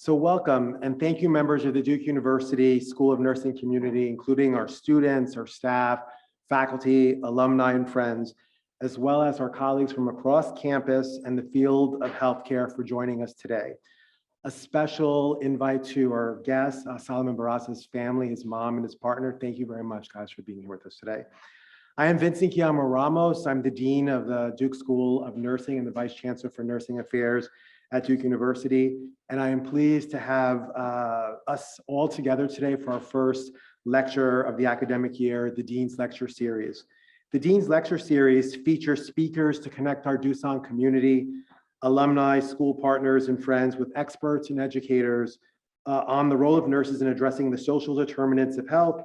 So welcome and thank you, members of the Duke University School of Nursing community, including our students, our staff, faculty, alumni, and friends, as well as our colleagues from across campus and the field of healthcare for joining us today. A special invite to our guest, Solomon Barraza's family, his mom and his partner. Thank you very much, guys, for being here with us today. I am Vincent Guilamo-Ramos. I'm the Dean of the Duke School of Nursing and the Vice Chancellor for Nursing Affairs at Duke University. And I am pleased to have us all together today for our first lecture of the academic year, the Dean's Lecture Series. The Dean's Lecture Series features speakers to connect our Doosan community, alumni, school partners, and friends with experts and educators on the role of nurses in addressing the social determinants of health,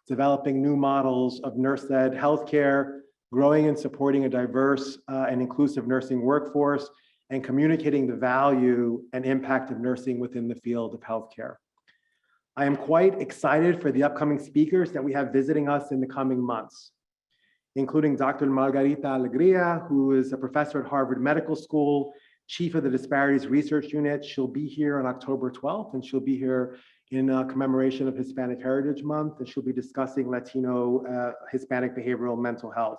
developing new models of nurse-led healthcare, growing and supporting a diverse and inclusive nursing workforce, and communicating the value and impact of nursing within the field of healthcare. I am quite excited for the upcoming speakers that we have visiting us in the coming months, including Dr. Margarita Alegria, who is a professor at Harvard Medical School, chief of the Disparities Research Unit. She'll be here on October 12th, and she'll be here in commemoration of Hispanic Heritage Month, and she'll be discussing Latino Hispanic behavioral mental health.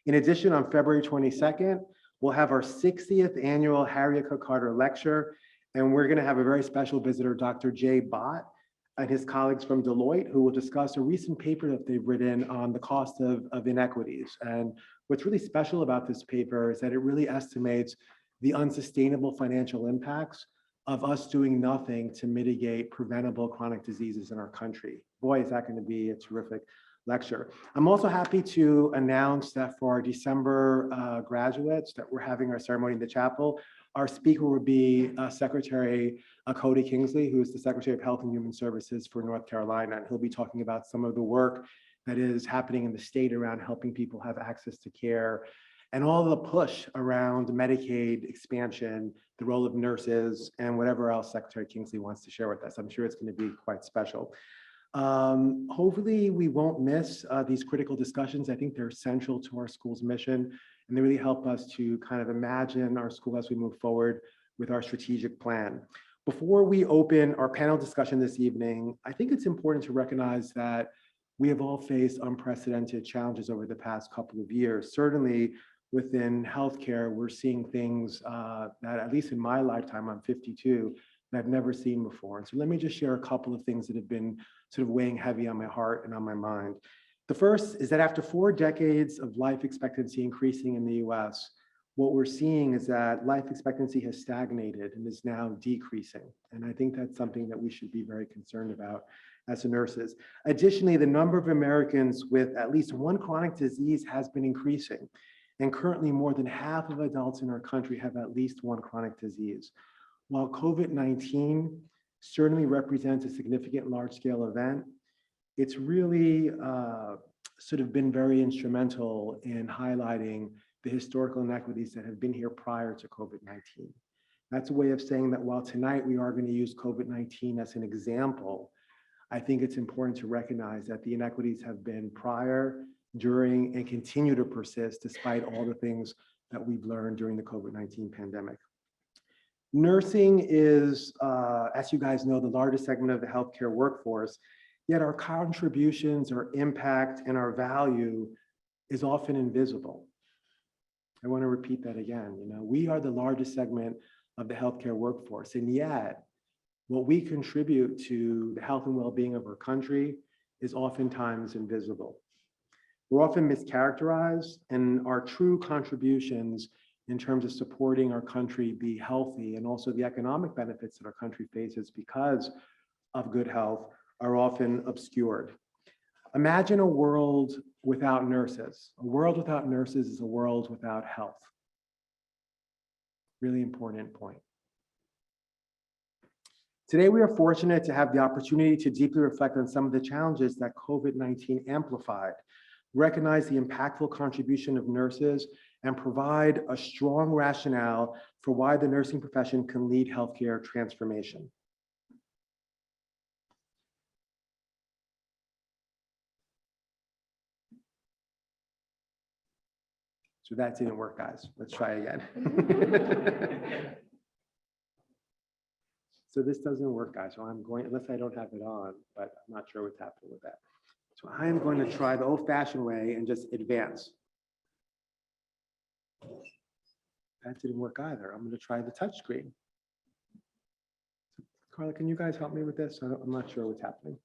In addition, on February 22nd, we'll have our 60th annual Harriet Cook Carter Lecture, and we're gonna have a very special visitor, Dr. Jay Bott, and his colleagues from Deloitte, who will discuss a recent paper that they've written on the cost of inequities. And what's really special about this paper is that it really estimates the unsustainable financial impacts of us doing nothing to mitigate preventable chronic diseases in our country. Boy, is that going to be a terrific lecture. I'm also happy to announce that for our December graduates that we're having our ceremony in the chapel, our speaker will be Secretary Cody Kingsley, who is the Secretary of Health and Human Services for North Carolina. And he'll be talking about some of the work that is happening in the state around helping people have access to care, and all the push around Medicaid expansion, the role of nurses, and whatever else Secretary Kingsley wants to share with us. I'm sure it's going to be quite special. Hopefully we won't miss these critical discussions. I think they're essential to our school's mission, and they really help us to kind of imagine our school as we move forward with our strategic plan. Before we open our panel discussion this evening, I think it's important to recognize that we have all faced unprecedented challenges over the past couple of years. Certainly, within healthcare, we're seeing things that, at least in my lifetime, I'm 52, that I've never seen before. And so let me just share a couple of things that have been sort of weighing heavy on my heart and on my mind. The first is that after 4 decades of life expectancy increasing in the US, what we're seeing is that life expectancy has stagnated and is now decreasing. And I think that's something that we should be very concerned about as nurses. Additionally, the number of Americans with at least one chronic disease has been increasing. And currently, more than half of adults in our country have at least one chronic disease. While COVID-19 certainly represents a significant large-scale event, it's really sort of been very instrumental in highlighting the historical inequities that have been here prior to COVID-19. That's a way of saying that while tonight we are going to use COVID-19 as an example, I think it's important to recognize that the inequities have been prior, during, and continue to persist despite all the things that we've learned during the COVID-19 pandemic. Nursing is, as you guys know, the largest segment of the healthcare workforce, yet our contributions, our impact, and our value is often invisible. I want to repeat that again. We are the largest segment of the healthcare workforce, and yet what we contribute to the health and well-being of our country is oftentimes invisible. We're often mischaracterized, and our true contributions in terms of supporting our country be healthy, and also the economic benefits that our country faces because of good health, are often obscured. Imagine a world without nurses. A world without nurses is a world without health. Really important point. Today, we are fortunate to have the opportunity to deeply reflect on some of the challenges that COVID-19 amplified, recognize the impactful contribution of nurses, and provide a strong rationale for why the nursing profession can lead healthcare transformation. So that didn't work, guys. Let's try again. So this doesn't work, guys. So I'm going, unless I don't have it on, but I'm not sure what's happening with that. So I am going to try the old-fashioned way and just advance. That didn't work either. I'm going to try the touch screen. Carla, can you guys help me with this? I'm not sure what's happening.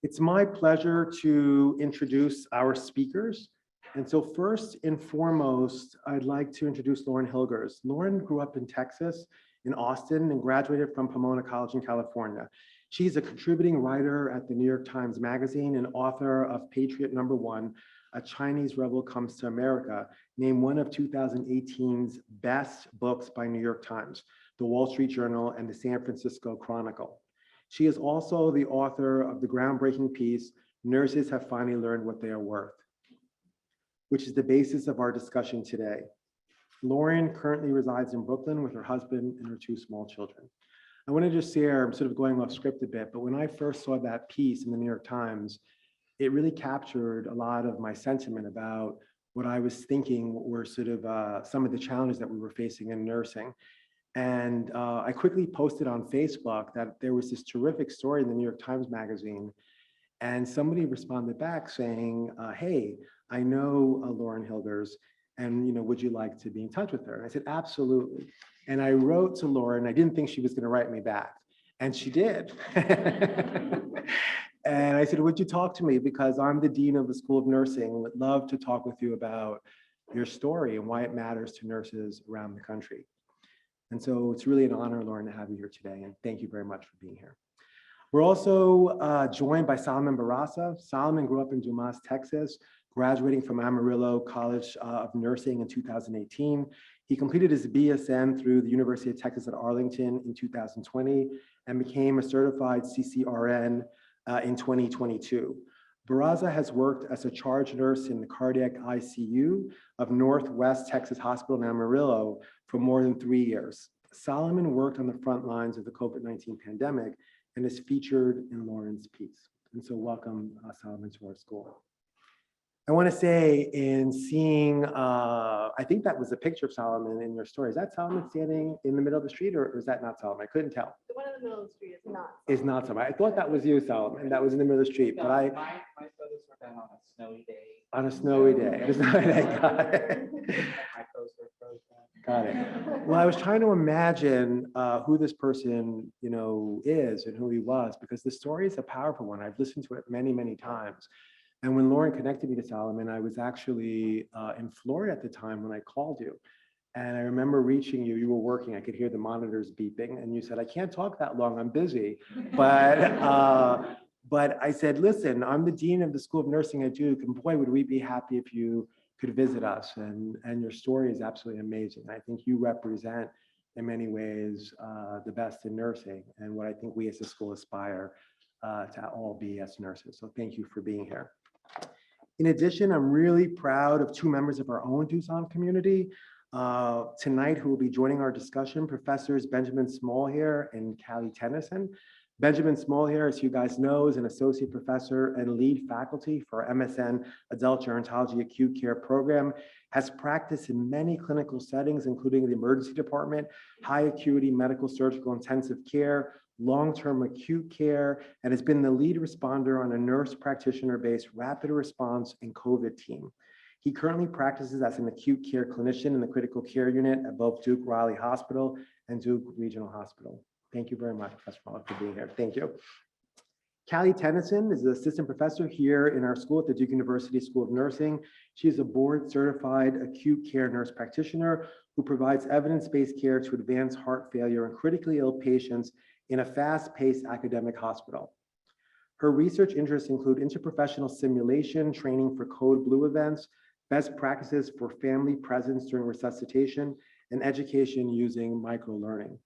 It's my pleasure to introduce our speakers. And so first and foremost, I'd like to introduce Lauren Hilgers. Lauren grew up in Texas, in Austin, and graduated from Pomona College in California. She's a contributing writer at the New York Times Magazine and author of Patriot #1, A Chinese Rebel Comes to America, named one of 2018's best books by New York Times, the Wall Street Journal, and the San Francisco Chronicle. She is also the author of the groundbreaking piece, Nurses Have Finally Learned What They Are Worth, which is the basis of our discussion today. Lauren currently resides in Brooklyn with her husband and her 2 small children. I want to just share, I'm sort of going off script a bit, but when I first saw that piece in the New York Times, it really captured a lot of my sentiment about what I was thinking were sort of some of the challenges that we were facing in nursing. And I quickly posted on Facebook that there was this terrific story in the New York Times Magazine. And somebody responded back saying, hey, I know Lauren Hilgers, and would you like to be in touch with her? And I said, absolutely. And I wrote to Lauren. I didn't think she was going to write me back, and she did. And I said, would you talk to me? Because I'm the dean of the School of Nursing, would love to talk with you about your story and why it matters to nurses around the country. And so it's really an honor, Lauren, to have you here today, and thank you very much for being here. We're also joined by Solomon Barraza. Solomon grew up in Dumas, Texas, graduating from Amarillo College of Nursing in 2018. He completed his BSN through the University of Texas at Arlington in 2020 and became a certified CCRN in 2022. Barraza has worked as a charge nurse in the cardiac ICU of Northwest Texas Hospital in Amarillo for more than 3 years. Solomon worked on the front lines of the COVID-19 pandemic and is featured in Lauren's piece. And so welcome, Solomon, to our school. I want to say, in seeing, I think that was a picture of Solomon in your story. Is that Solomon standing in the middle of the street, or is that not Solomon? I couldn't tell. The one in the middle of the street is not. Is not Solomon. I thought that was you, Solomon. That was in the middle of the street, but My photos were done on a snowy day. on a snowy day. It was not, got it. My clothes were frozen. Got it. Well, I was trying to imagine who this person, is and who he was, because the story is a powerful one. I've listened to it many, many times. And when Lauren connected me to Solomon, I was actually in Florida at the time when I called you. And I remember reaching you, you were working, I could hear the monitors beeping, and you said, I can't talk that long, I'm busy. But I said, listen, I'm the dean of the School of Nursing at Duke, and boy, would we be happy if you could visit us. And your story is absolutely amazing. I think you represent, in many ways, the best in nursing, and what I think we as a school aspire to all be as nurses. So thank you for being here. In addition, I'm really proud of 2 members of our own Tucson community tonight who will be joining our discussion, Professors Benjamin Smallheer and Carolina Tennyson. Benjamin Smallheer, as you guys know, is an associate professor and lead faculty for MSN Adult Gerontology Acute Care Program, has practiced in many clinical settings, including the emergency department, high acuity medical surgical intensive care, long-term acute care, and has been the lead responder on a nurse practitioner-based rapid response and COVID team. He currently practices as an acute care clinician in the critical care unit at both Duke Riley Hospital and Duke Regional Hospital. Thank you very much, Professor Smallheer, for being here. Thank you. Carolina Tennyson is an assistant professor here in our school at the Duke University School of Nursing. She is a board certified acute care nurse practitioner who provides evidence-based care to advance heart failure in critically ill patients in a fast-paced academic hospital. Her research interests include interprofessional simulation, training for code blue events, best practices for family presence during resuscitation, and education using microlearning.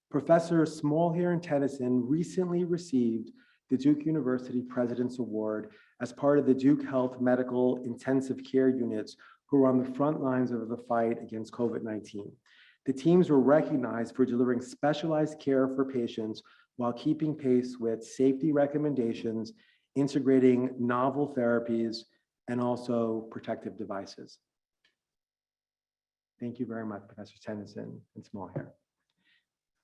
Professor Smallheer and Tennyson recently received the Duke University President's Award as part of the Duke Health Medical Intensive Care Units who are on the front lines of the fight against COVID-19. The teams were recognized for delivering specialized care for patients while keeping pace with safety recommendations, integrating novel therapies, and also protective devices. Thank you very much, Professor Tennyson and Smallheer.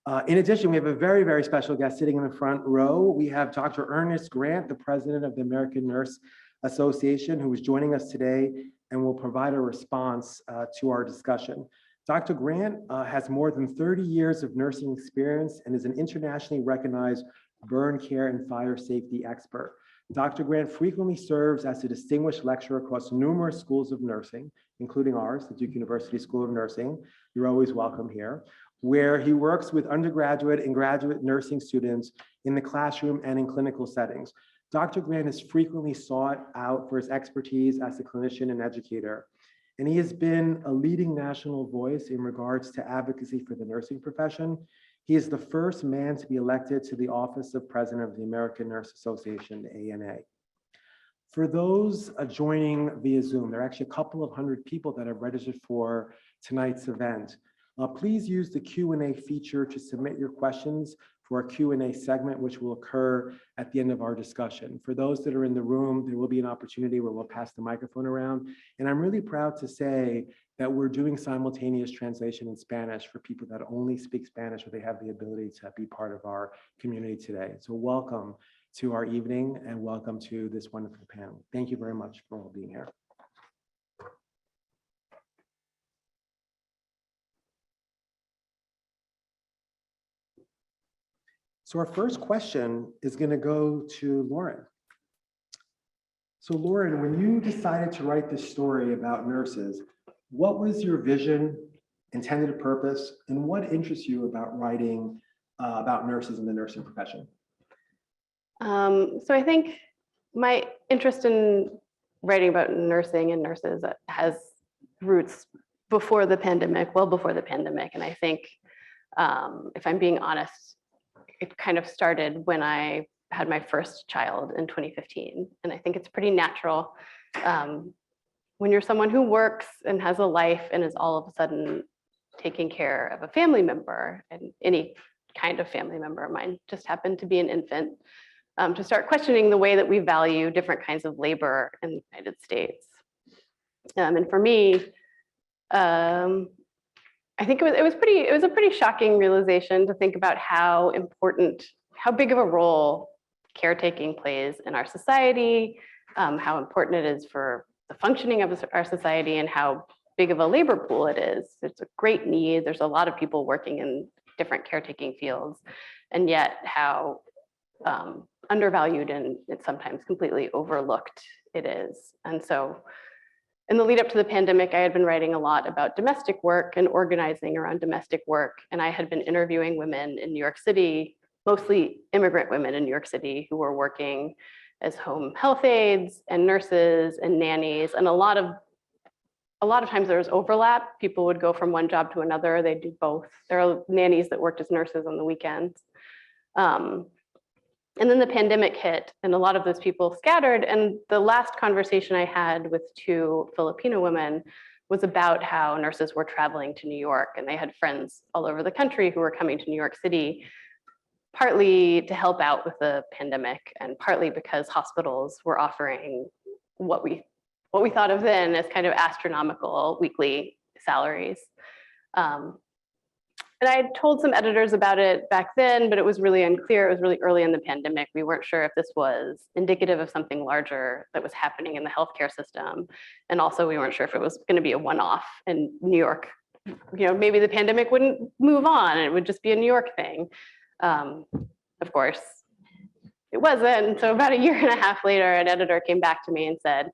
In addition, we have a very, very special guest sitting in the front row. We have Dr. Ernest Grant, the president of the American Nurse Association, who is joining us today and will provide a response to our discussion. Dr. Grant has more than 30 years of nursing experience and is an internationally recognized burn care and fire safety expert. Dr. Grant frequently serves as a distinguished lecturer across numerous schools of nursing, including ours, the Duke University School of Nursing. You're always welcome here, where he works with undergraduate and graduate nursing students in the classroom and in clinical settings. Dr. Grant is frequently sought out for his expertise as a clinician and educator, and he has been a leading national voice in regards to advocacy for the nursing profession. He is the first man to be elected to the office of president of the American Nurse Association, the ANA. For those joining via Zoom, there are actually a couple of hundred people that have registered for tonight's event. Please use the Q&A feature to submit your questions for a Q&A segment, which will occur at the end of our discussion. For those that are in the room, there will be an opportunity where we'll pass the microphone around. And I'm really proud to say that we're doing simultaneous translation in Spanish for people that only speak Spanish or they have the ability to be part of our community today. So welcome to our evening and welcome to this wonderful panel. Thank you very much for all being here. So our first question is going to go to Lauren. So Lauren, when you decided to write this story about nurses, what was your vision, intended purpose, and what interests you about writing about nurses in the nursing profession? So I think my interest in writing about nursing and nurses has roots before the pandemic, well before the pandemic. And I think, if I'm being honest, it kind of started when I had my first child in 2015. And I think it's pretty natural when you're someone who works and has a life and is all of a sudden taking care of a family member, and any kind of family member of mine just happened to be an infant, to start questioning the way that we value different kinds of labor in the United States. And for me, I think it was a pretty shocking realization to think about how big of a role caretaking plays in our society, how important it is for the functioning of our society, and how big of a labor pool it is. It's a great need. There's a lot of people working in different caretaking fields, and yet how undervalued and it's sometimes completely overlooked it is. And so in the lead up to the pandemic, I had been writing a lot about domestic work and organizing around domestic work. And I had been interviewing women in New York City, mostly immigrant women in New York City, who were working as home health aides and nurses and nannies. And a lot of times there was overlap. People would go from one job to another. They'd do both. There are nannies that worked as nurses on the weekends. And then the pandemic hit and a lot of those people scattered. And the last conversation I had with two Filipino women was about how nurses were traveling to New York, and they had friends all over the country who were coming to New York City, partly to help out with the pandemic and partly because hospitals were offering what we thought of then as kind of astronomical weekly salaries. And I had told some editors about it back then, but it was really unclear. It was really early in the pandemic. We weren't sure if this was indicative of something larger that was happening in the healthcare system. And also we weren't sure if it was going to be a one-off in New York. Maybe the pandemic wouldn't move on. It would just be a New York thing. Of course, it wasn't. And so about a year and a half later, an editor came back to me and said,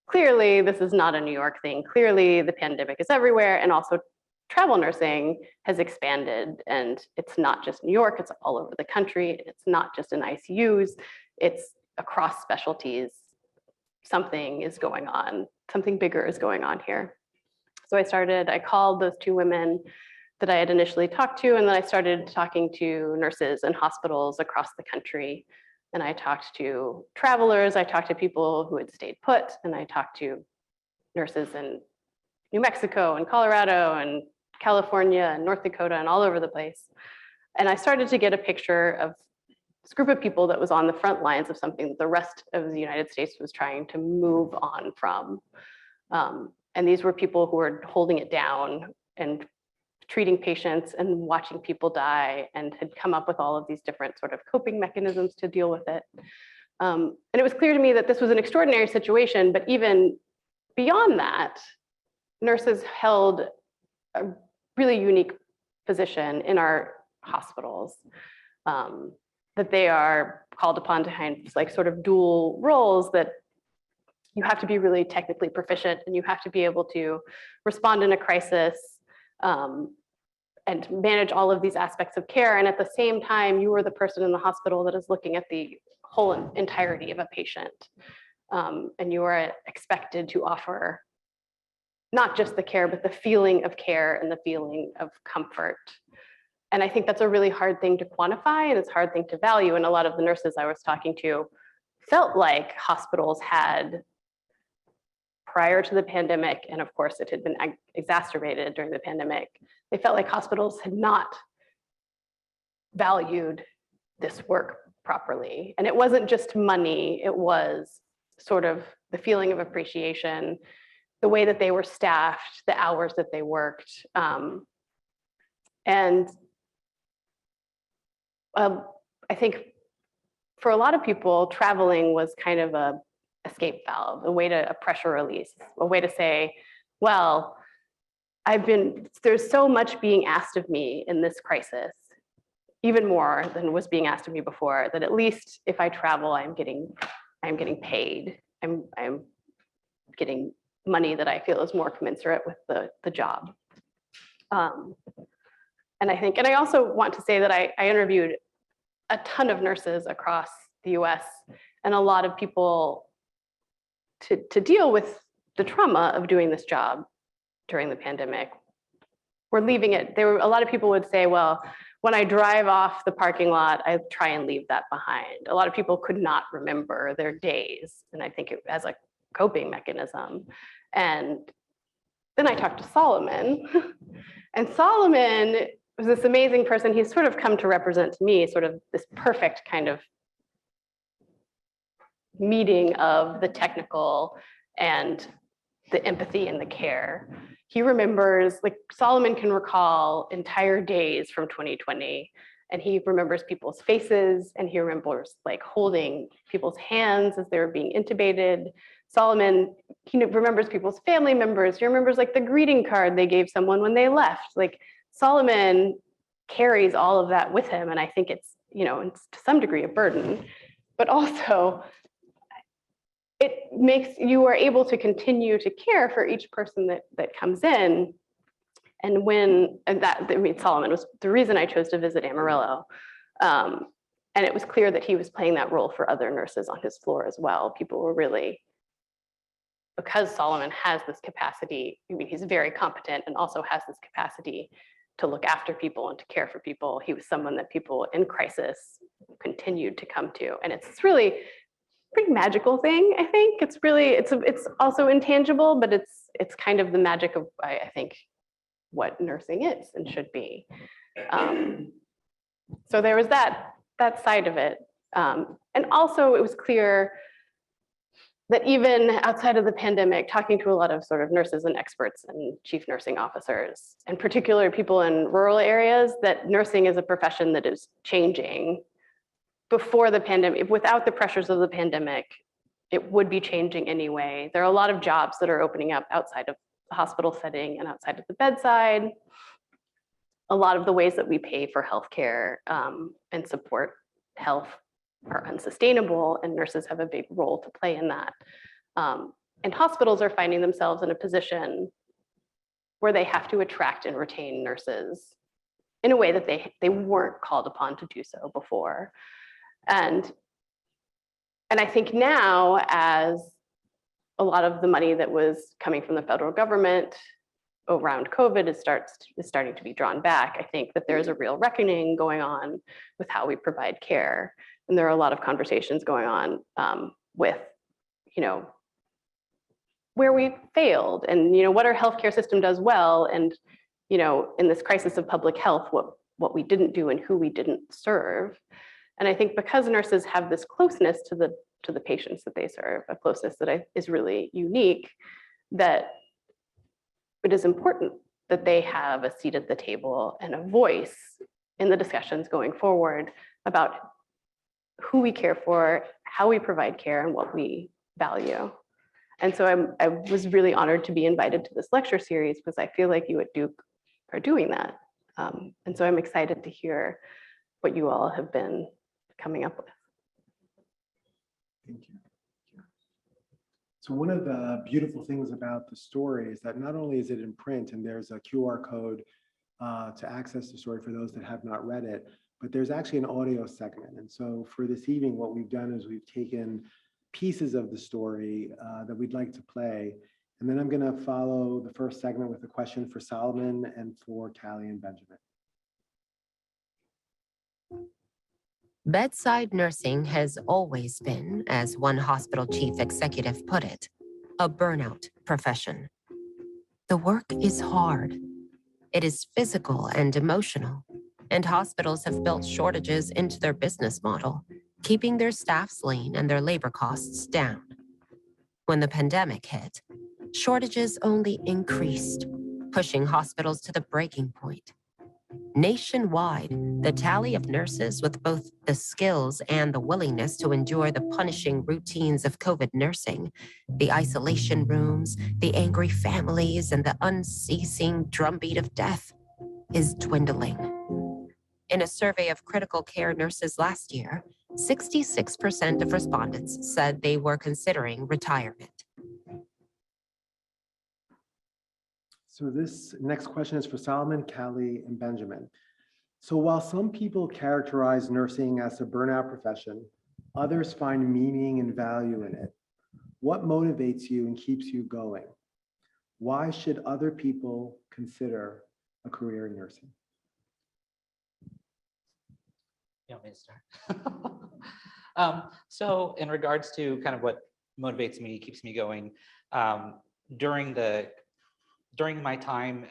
clearly, this is not a New York thing. Clearly, the pandemic is everywhere. And also, travel nursing has expanded, and it's not just New York, it's all over the country. It's not just in ICUs, it's across specialties. Something is going on, something bigger is going on here. So I called those two women that I had initially talked to, and then I started talking to nurses in hospitals across the country. And I talked to travelers, I talked to people who had stayed put, and I talked to nurses in New Mexico and Colorado and California and North Dakota and all over the place. And I started to get a picture of this group of people that was on the front lines of something that the rest of the United States was trying to move on from. And these were people who were holding it down and treating patients and watching people die, and had come up with all of these different sort of coping mechanisms to deal with it. And it was clear to me that this was an extraordinary situation, but even beyond that, nurses held a really unique position in our hospitals, that they are called upon to have like sort of dual roles, that you have to be really technically proficient and you have to be able to respond in a crisis and manage all of these aspects of care. And at the same time, you are the person in the hospital that is looking at the whole entirety of a patient. And you are expected to offer not just the care, but the feeling of care and the feeling of comfort. And I think that's a really hard thing to quantify, and it's a hard thing to value. And a lot of the nurses I was talking to felt like hospitals had, prior to the pandemic, and of course it had been exacerbated during the pandemic, they felt like hospitals had not valued this work properly. And it wasn't just money, it was sort of the feeling of appreciation, the way that they were staffed, the hours that they worked. I think for a lot of people, traveling was kind of a escape valve, a pressure release, a way to say, well, there's so much being asked of me in this crisis, even more than was being asked of me before, that at least if I travel, I'm getting paid. I'm getting money that I feel is more commensurate with the job. And I also want to say that I interviewed a ton of nurses across the US, and a lot of people to deal with the trauma of doing this job during the pandemic were leaving it. A lot of people would say, well, when I drive off the parking lot, I try and leave that behind. A lot of people could not remember their days, and I think it as a coping mechanism. And then I talked to Solomon, and Solomon was this amazing person. He's sort of come to represent to me sort of this perfect kind of meeting of the technical and the empathy and the care. He remembers, like Solomon can recall entire days from 2020, and he remembers people's faces, and he remembers like holding people's hands as they were being intubated. Solomon, he remembers people's family members. He remembers like the greeting card they gave someone when they left. Like Solomon carries all of that with him, and I think it's, it's to some degree a burden, but also it makes you are able to continue to care for each person that comes in. And Solomon was the reason I chose to visit Amarillo. And it was clear that he was playing that role for other nurses on his floor as well. People were really, because Solomon has this capacity, he's very competent and also has this capacity to look after people and to care for people. He was someone that people in crisis continued to come to. And it's really pretty magical thing, I think. It's also intangible, but it's kind of the magic of, I think, what nursing is and should be. So there was that side of it. And also it was clear that even outside of the pandemic, talking to a lot of sort of nurses and experts and chief nursing officers, and particularly people in rural areas, that nursing is a profession that is changing. Before the pandemic, without the pressures of the pandemic, it would be changing anyway. There are a lot of jobs that are opening up outside of the hospital setting and outside of the bedside. A lot of the ways that we pay for healthcare and support health are unsustainable, and nurses have a big role to play in that. And hospitals are finding themselves in a position where they have to attract and retain nurses in a way that they weren't called upon to do so before. And I think now, as a lot of the money that was coming from the federal government around COVID is starting to be drawn back, I think that there's a real reckoning going on with how we provide care. And there are a lot of conversations going on with, where we failed and, what our healthcare system does well. And, in this crisis of public health, what we didn't do and who we didn't serve. And I think because nurses have this closeness to the patients that they serve, a closeness that is really unique, that it is important that they have a seat at the table and a voice in the discussions going forward about who we care for, how we provide care, and what we value. And so I was really honored to be invited to this lecture series because I feel like you at Duke are doing that. And so I'm excited to hear what you all have been coming up with. Thank you. So one of the beautiful things about the story is that not only is it in print and there's a QR code to access the story for those that have not read it, but there's actually an audio segment. And so for this evening, what we've done is we've taken pieces of the story that we'd like to play. And then I'm going to follow the first segment with a question for Solomon and for Callie and Benjamin. Bedside nursing has always been, as one hospital chief executive put it, a burnout profession. The work is hard. It is physical and emotional, and hospitals have built shortages into their business model, keeping their staffs lean and their labor costs down. When the pandemic hit, shortages only increased, pushing hospitals to the breaking point. Nationwide, the tally of nurses with both the skills and the willingness to endure the punishing routines of COVID nursing, the isolation rooms, the angry families, and the unceasing drumbeat of death, is dwindling. In a survey of critical care nurses last year, 66% of respondents said they were considering retirement. So this next question is for Solomon, Callie, and Benjamin. So while some people characterize nursing as a burnout profession, others find meaning and value in it. What motivates you and keeps you going? Why should other people consider a career in nursing? You want me to start? So in regards to kind of what motivates me, keeps me going, during my time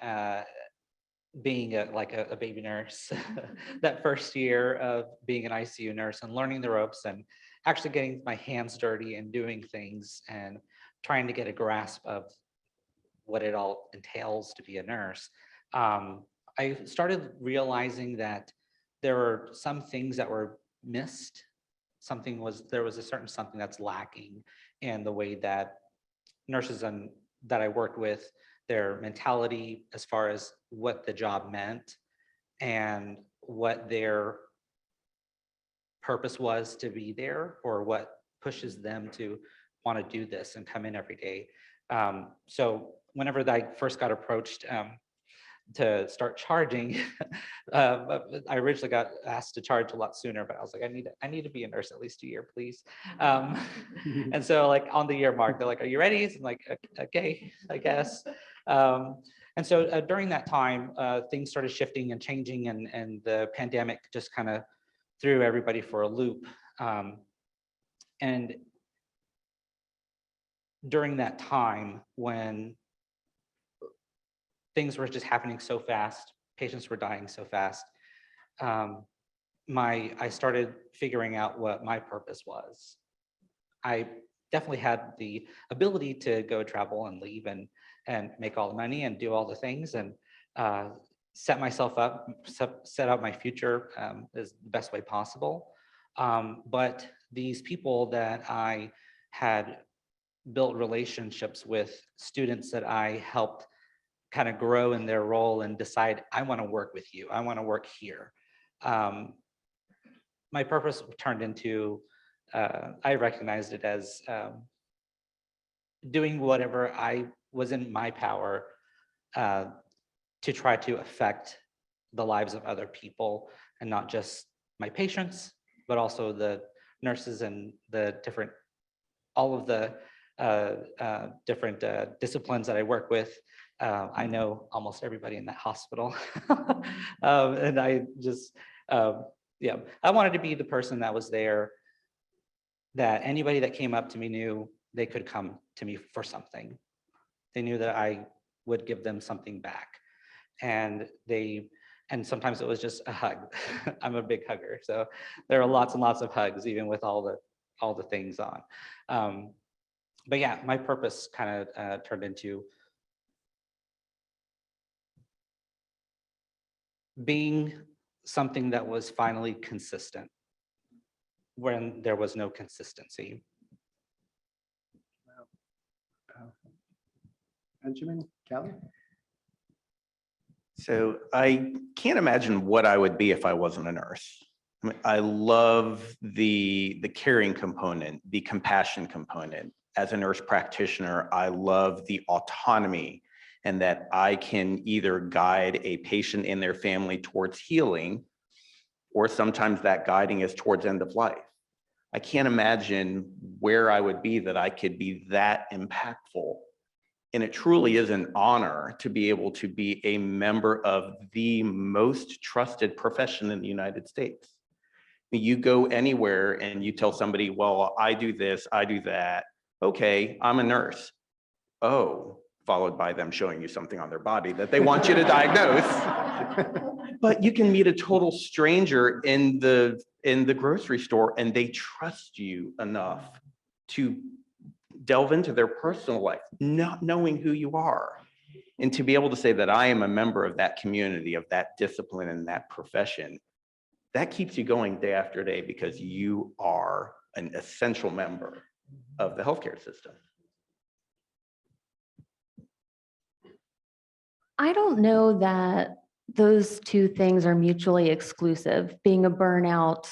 being a baby nurse, that first year of being an ICU nurse and learning the ropes and actually getting my hands dirty and doing things and trying to get a grasp of what it all entails to be a nurse, I started realizing that there were some things that were missed. There was a certain something that's lacking in the way that nurses that I worked with, their mentality as far as what the job meant and what their purpose was to be there, or what pushes them to want to do this and come in every day. So whenever I first got approached to start charging, I originally got asked to charge a lot sooner, but I was like, I need to be a nurse at least a year, please. And so like on the year mark, they're like, are you ready? I'm like, okay, I guess. And so during that time, things started shifting and changing, and the pandemic just kind of threw everybody for a loop. And during that time when things were just happening so fast, patients were dying so fast, I started figuring out what my purpose was. I definitely had the ability to go travel and leave and make all the money and do all the things and set myself up, set out my future as the best way possible. But these people that I had built relationships with, students that I helped kind of grow in their role and decide, I want to work with you, I want to work here. My purpose turned into, I recognized it as doing whatever I was in my power to try to affect the lives of other people, and not just my patients, but also the nurses and the different, all of the different disciplines that I work with. I know almost everybody in that hospital. And I just, yeah, I wanted to be the person that was there, that anybody that came up to me knew they could come to me for something. They knew that I would give them something back. And sometimes it was just a hug. I'm a big hugger. So there are lots and lots of hugs, even with all the things on. But yeah, my purpose kind of turned into being something that was finally consistent when there was no consistency. Benjamin, Kelly? So I can't imagine what I would be if I wasn't a nurse. I mean, I love the caring component, the compassion component. As a nurse practitioner, I love the autonomy and that I can either guide a patient and their family towards healing, or sometimes that guiding is towards end of life. I can't imagine where I would be that I could be that impactful. And it truly is an honor to be able to be a member of the most trusted profession in the United States. You go anywhere and you tell somebody, well, I do this, I do that. Okay, I'm a nurse. Oh, followed by them showing you something on their body that they want you to diagnose. But you can meet a total stranger in the grocery store and they trust you enough to delve into their personal life, not knowing who you are. And to be able to say that I am a member of that community, of that discipline and that profession, that keeps you going day after day because you are an essential member of the healthcare system. I don't know that those two things are mutually exclusive, being a burnout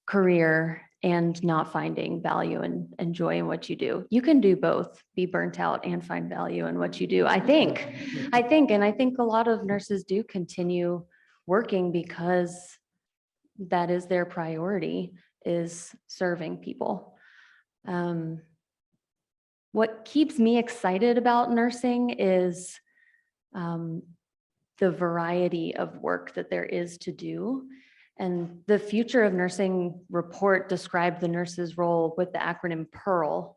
career and not finding value and joy in what you do. You can do both, be burnt out and find value in what you do. I think a lot of nurses do continue working because that is their priority, is serving people. What keeps me excited about nursing is the variety of work that there is to do. And the Future of Nursing report described the nurse's role with the acronym PEARL.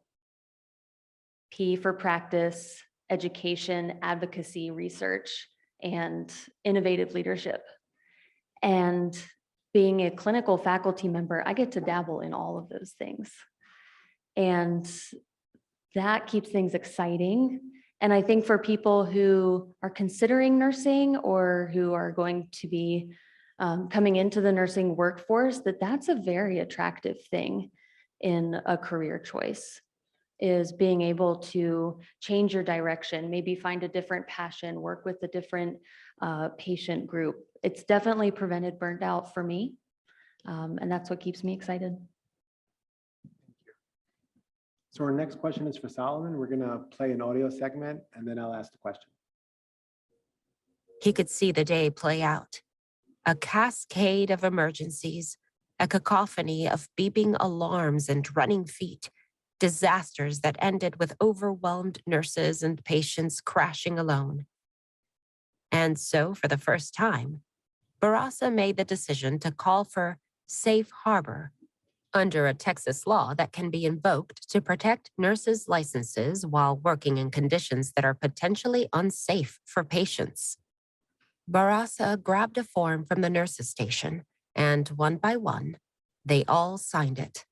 P for practice, education, advocacy, research, and innovative leadership. And being a clinical faculty member, I get to dabble in all of those things. And that keeps things exciting. And I think for people who are considering nursing or who are going to be coming into the nursing workforce, that's a very attractive thing in a career choice, is being able to change your direction, maybe find a different passion, work with a different patient group. It's definitely prevented burnt out for me. And that's what keeps me excited. So our next question is for Solomon. We're going to play an audio segment and then I'll ask the question. He could see the day play out. A cascade of emergencies, a cacophony of beeping alarms and running feet, disasters that ended with overwhelmed nurses and patients crashing alone. And so, for the first time, Barraza made the decision to call for safe harbor under a Texas law that can be invoked to protect nurses' licenses while working in conditions that are potentially unsafe for patients. Barraza grabbed a form from the nurses' station, and one by one, they all signed it.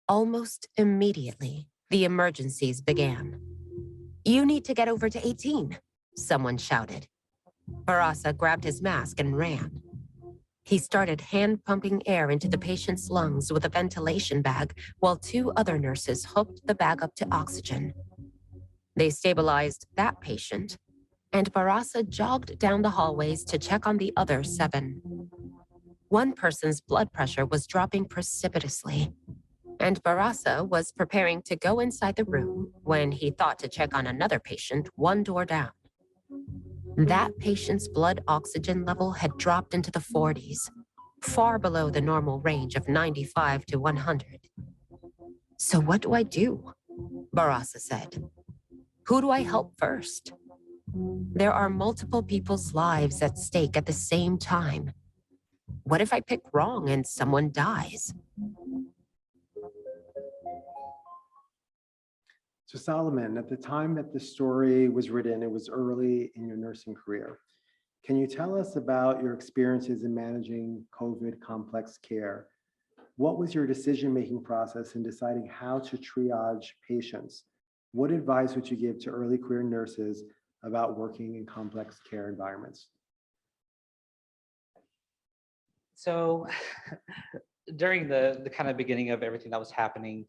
Almost immediately, the emergencies began. "You need to get over to 18, someone shouted. Barraza grabbed his mask and ran. He started hand-pumping air into the patient's lungs with a ventilation bag, while two other nurses hooked the bag up to oxygen. They stabilized that patient, and Barraza jogged down the hallways to check on the other 7. One person's blood pressure was dropping precipitously, and Barraza was preparing to go inside the room when he thought to check on another patient one door down. That patient's blood oxygen level had dropped into the 40s, far below the normal range of 95 to 100. "So what do I do?" Barraza said. "Who do I help first? There are multiple people's lives at stake at the same time. What if I pick wrong and someone dies?" So Solomon, at the time that the story was written, it was early in your nursing career. Can you tell us about your experiences in managing COVID complex care? What was your decision-making process in deciding how to triage patients? What advice would you give to early career nurses about working in complex care environments? So during the kind of beginning of everything that was happening,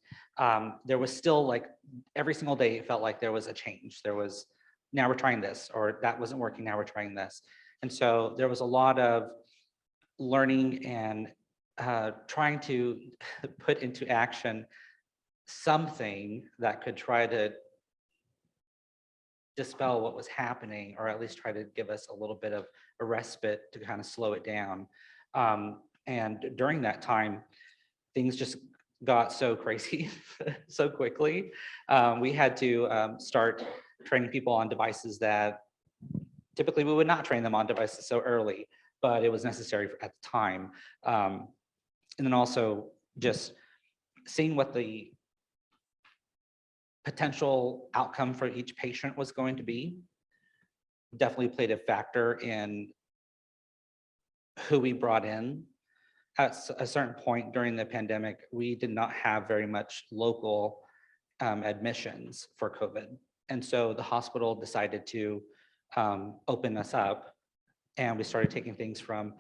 there was still like every single day it felt like there was a change. There was, now we're trying this, or that wasn't working, now we're trying this. And so there was a lot of learning and trying to put into action something that could try to dispel what was happening, or at least try to give us a little bit of a respite to kind of slow it down. And during that time, things just got so crazy so quickly. We had to start training people on devices that typically we would not train them on devices so early, but it was necessary at the time. And then also just seeing what the potential outcome for each patient was going to be definitely played a factor in who we brought in. At a certain point during the pandemic, we did not have very much local admissions for COVID. And so the hospital decided to open us up, and we started taking things from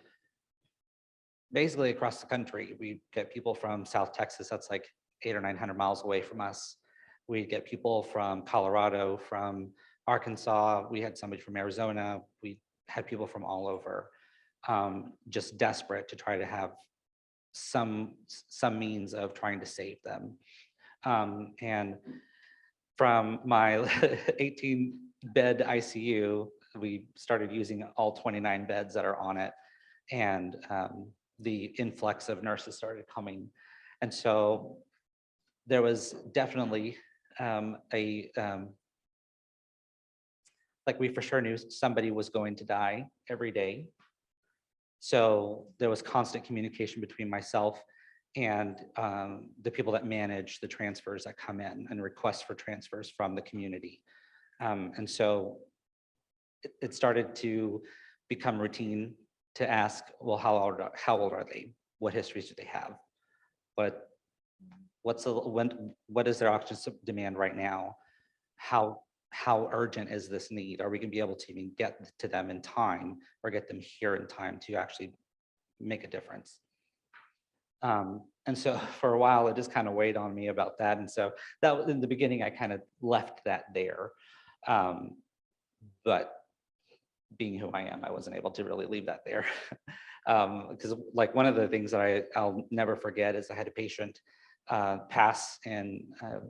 basically across the country. We get people from South Texas, that's like 800 or 900 miles away from us. We get people from Colorado, from Arkansas. We had somebody from Arizona. We had people from all over, just desperate to try to have some means of trying to save them. And from my 18-bed ICU, we started using all 29 beds that are on it, and the influx of nurses started coming. And so there was definitely like we for sure knew somebody was going to die every day. So there was constant communication between myself and the people that manage the transfers that come in and requests for transfers from the community. And so it started to become routine to ask, well, how old are they? What histories do they have? What is their oxygen demand right now? How urgent is this need? Are we gonna be able to even get to them in time, or get them here in time to actually make a difference? And so for a while, it just kind of weighed on me about that. And so that was in the beginning, I kind of left that there. But being who I am, I wasn't able to really leave that there. Because like one of the things that I'll never forget is I had a patient pass, and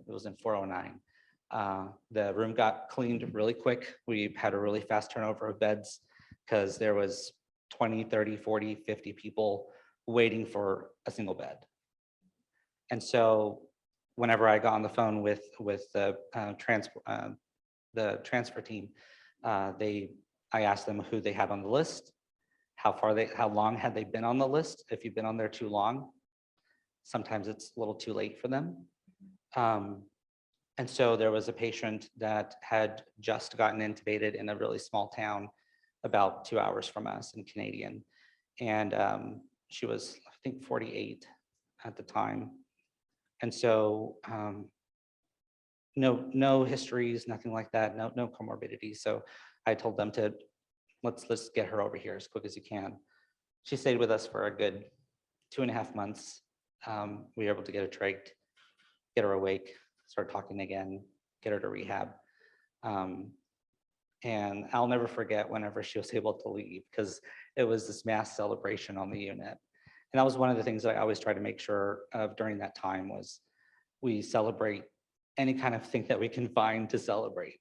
it was in 409. The room got cleaned really quick. We had a really fast turnover of beds because there was 20, 30, 40, 50 people waiting for a single bed. And so whenever I got on the phone with the transfer team, I asked them who they had on the list, how long had they been on the list. If you've been on there too long, sometimes it's a little too late for them. And so there was a patient that had just gotten intubated in a really small town about 2 hours from us in Canadian. And she was, I think, 48 at the time. And so no histories, nothing like that, no comorbidities. So I told them to, let's get her over here as quick as you can. She stayed with us for a good 2.5 months. We were able to get her trached, get her awake, start talking again, get her to rehab. And I'll never forget whenever she was able to leave, because it was this mass celebration on the unit. And that was one of the things that I always try to make sure of during that time was we celebrate any kind of thing that we can find to celebrate.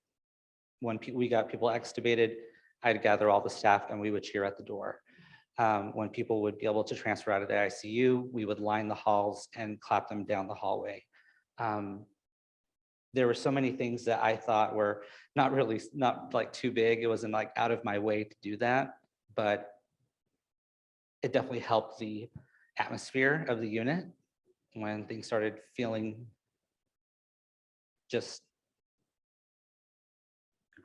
When we got people extubated, I'd gather all the staff and we would cheer at the door. When people would be able to transfer out of the ICU, we would line the halls and clap them down the hallway. There were so many things that I thought were not like too big. It wasn't like out of my way to do that, but it definitely helped the atmosphere of the unit when things started feeling just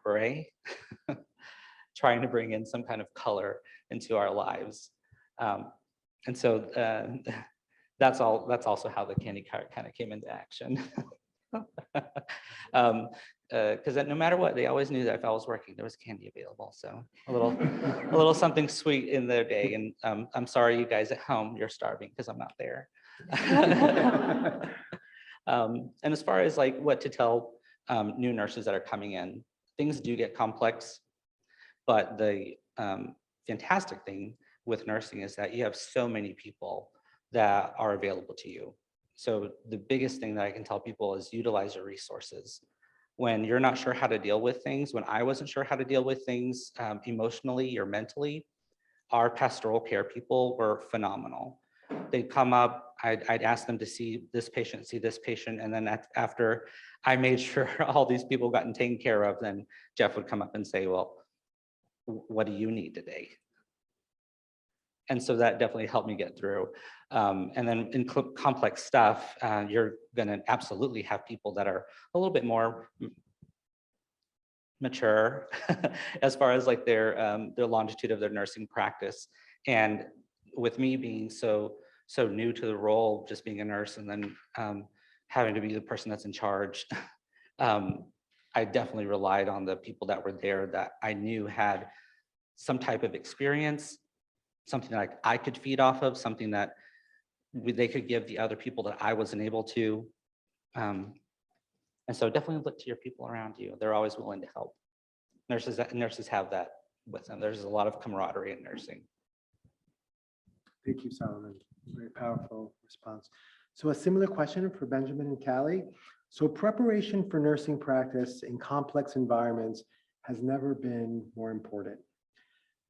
gray, trying to bring in some kind of color into our lives. And so that's also how the candy cart kind of came into action. because no matter what, they always knew that if I was working, there was candy available. So a little something sweet in their day. And I'm sorry, you guys at home, you're starving because I'm not there. And as far as like what to tell new nurses that are coming in, things do get complex, but the fantastic thing with nursing is that you have so many people that are available to you. So the biggest thing that I can tell people is utilize your resources. When you're not sure how to deal with things, when I wasn't sure how to deal with things emotionally or mentally, our pastoral care people were phenomenal. They'd come up, I'd ask them to see this patient, and then after I made sure all these people gotten taken care of, then Jeff would come up and say, well, what do you need today? And so that definitely helped me get through. And then in complex stuff, you're gonna absolutely have people that are a little bit more mature as far as like their longitude of their nursing practice. And with me being so new to the role, just being a nurse and then having to be the person that's in charge, I definitely relied on the people that were there that I knew had some type of experience, something that I could feed off of, something that they could give the other people that I wasn't able to. And so definitely look to your people around you. They're always willing to help. Nurses have that with them. There's a lot of camaraderie in nursing. Thank you, Solomon. Very powerful response. So a similar question for Benjamin and Callie. So preparation for nursing practice in complex environments has never been more important.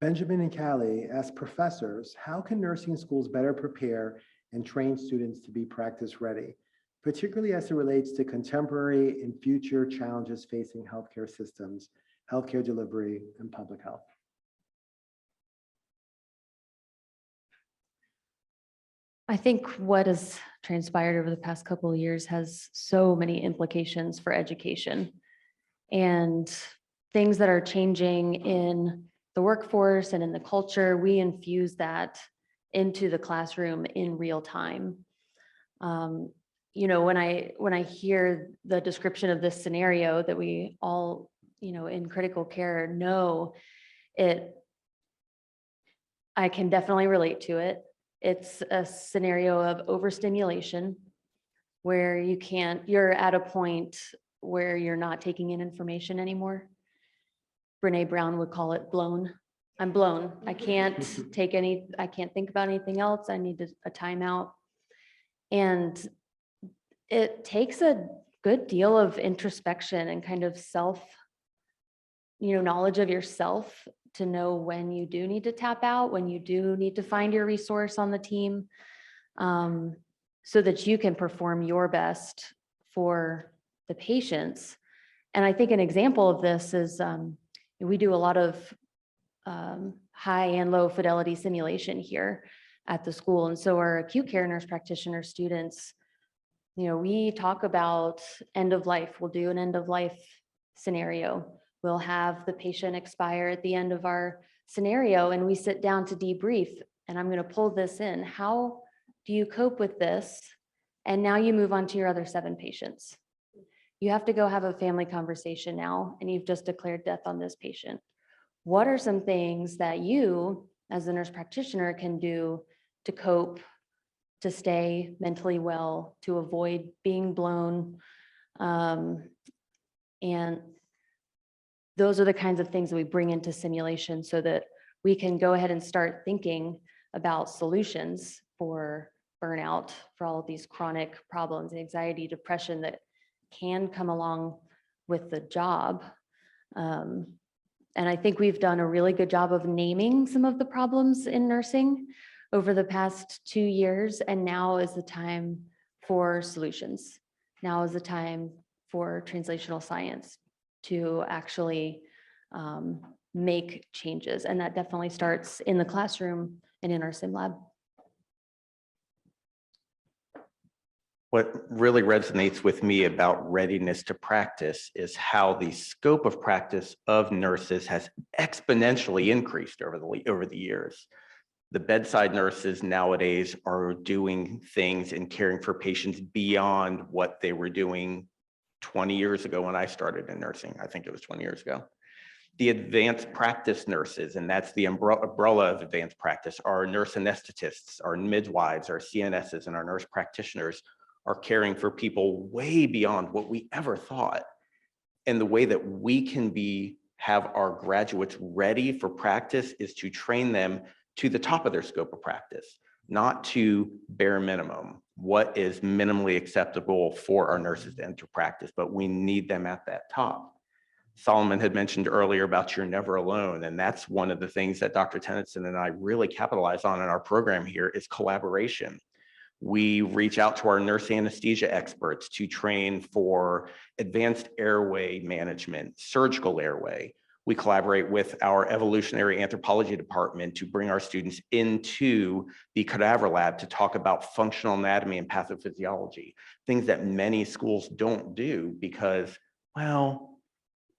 Benjamin and Callie, as professors, how can nursing schools better prepare and train students to be practice ready, particularly as it relates to contemporary and future challenges facing healthcare systems, healthcare delivery, and public health? I think what has transpired over the past couple of years has so many implications for education and things that are changing in the workforce and in the culture. We infuse that into the classroom in real time. You know, when I hear the description of this scenario that we all, you know, in critical care know it, I can definitely relate to it. It's a scenario of overstimulation where you're at a point where you're not taking in information anymore. Brene Brown would call it blown. I'm blown. I can't think about anything else. I need a timeout. And it takes a good deal of introspection and kind of knowledge of yourself to know when you do need to tap out, when you do need to find your resource on the team, so that you can perform your best for the patients. And I think an example of this is we do a lot of high and low fidelity simulation here at the school. And so our acute care nurse practitioner students, you know, we talk about end of life. We'll do an end of life scenario. We'll have the patient expire at the end of our scenario and we sit down to debrief. And I'm going to pull this in. How do you cope with this? And now you move on to your other 7 patients. You have to go have a family conversation now, and you've just declared death on this patient. What are some things that you, as a nurse practitioner, can do to cope, to stay mentally well, to avoid being blown? And those are the kinds of things that we bring into simulation so that we can go ahead and start thinking about solutions for burnout, for all of these chronic problems, anxiety, depression that can come along with the job. And I think we've done a really good job of naming some of the problems in nursing over the past 2 years. And now is the time for solutions. Now is the time for translational science to actually make changes. And that definitely starts in the classroom and in our sim lab. What really resonates with me about readiness to practice is how the scope of practice of nurses has exponentially increased over the years. The bedside nurses nowadays are doing things and caring for patients beyond what they were doing 20 years ago when I started in nursing. I think it was 20 years ago. The advanced practice nurses, and that's the umbrella of advanced practice, our nurse anesthetists, our midwives, our CNSs, and our nurse practitioners are caring for people way beyond what we ever thought. And the way that we can have our graduates ready for practice is to train them to the top of their scope of practice, not to bare minimum, what is minimally acceptable for our nurses to enter practice, but we need them at that top. Solomon had mentioned earlier about you're never alone, and that's one of the things that Dr. Tennyson and I really capitalize on in our program here is collaboration. We reach out to our nurse anesthesia experts to train for advanced airway management, surgical airway. We collaborate with our evolutionary anthropology department to bring our students into the cadaver lab to talk about functional anatomy and pathophysiology, things that many schools don't do because, well,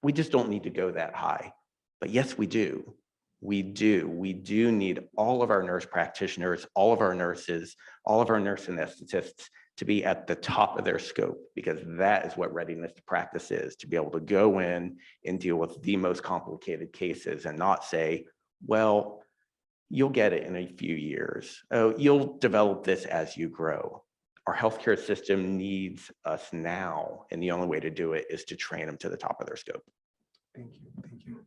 we just don't need to go that high. But yes, we do. We do need all of our nurse practitioners, all of our nurses, all of our nurse anesthetists to be at the top of their scope, because that is what readiness to practice is, to be able to go in and deal with the most complicated cases and not say, well, you'll get it in a few years. Oh, you'll develop this as you grow. Our healthcare system needs us now, and the only way to do it is to train them to the top of their scope. Thank you. Thank you.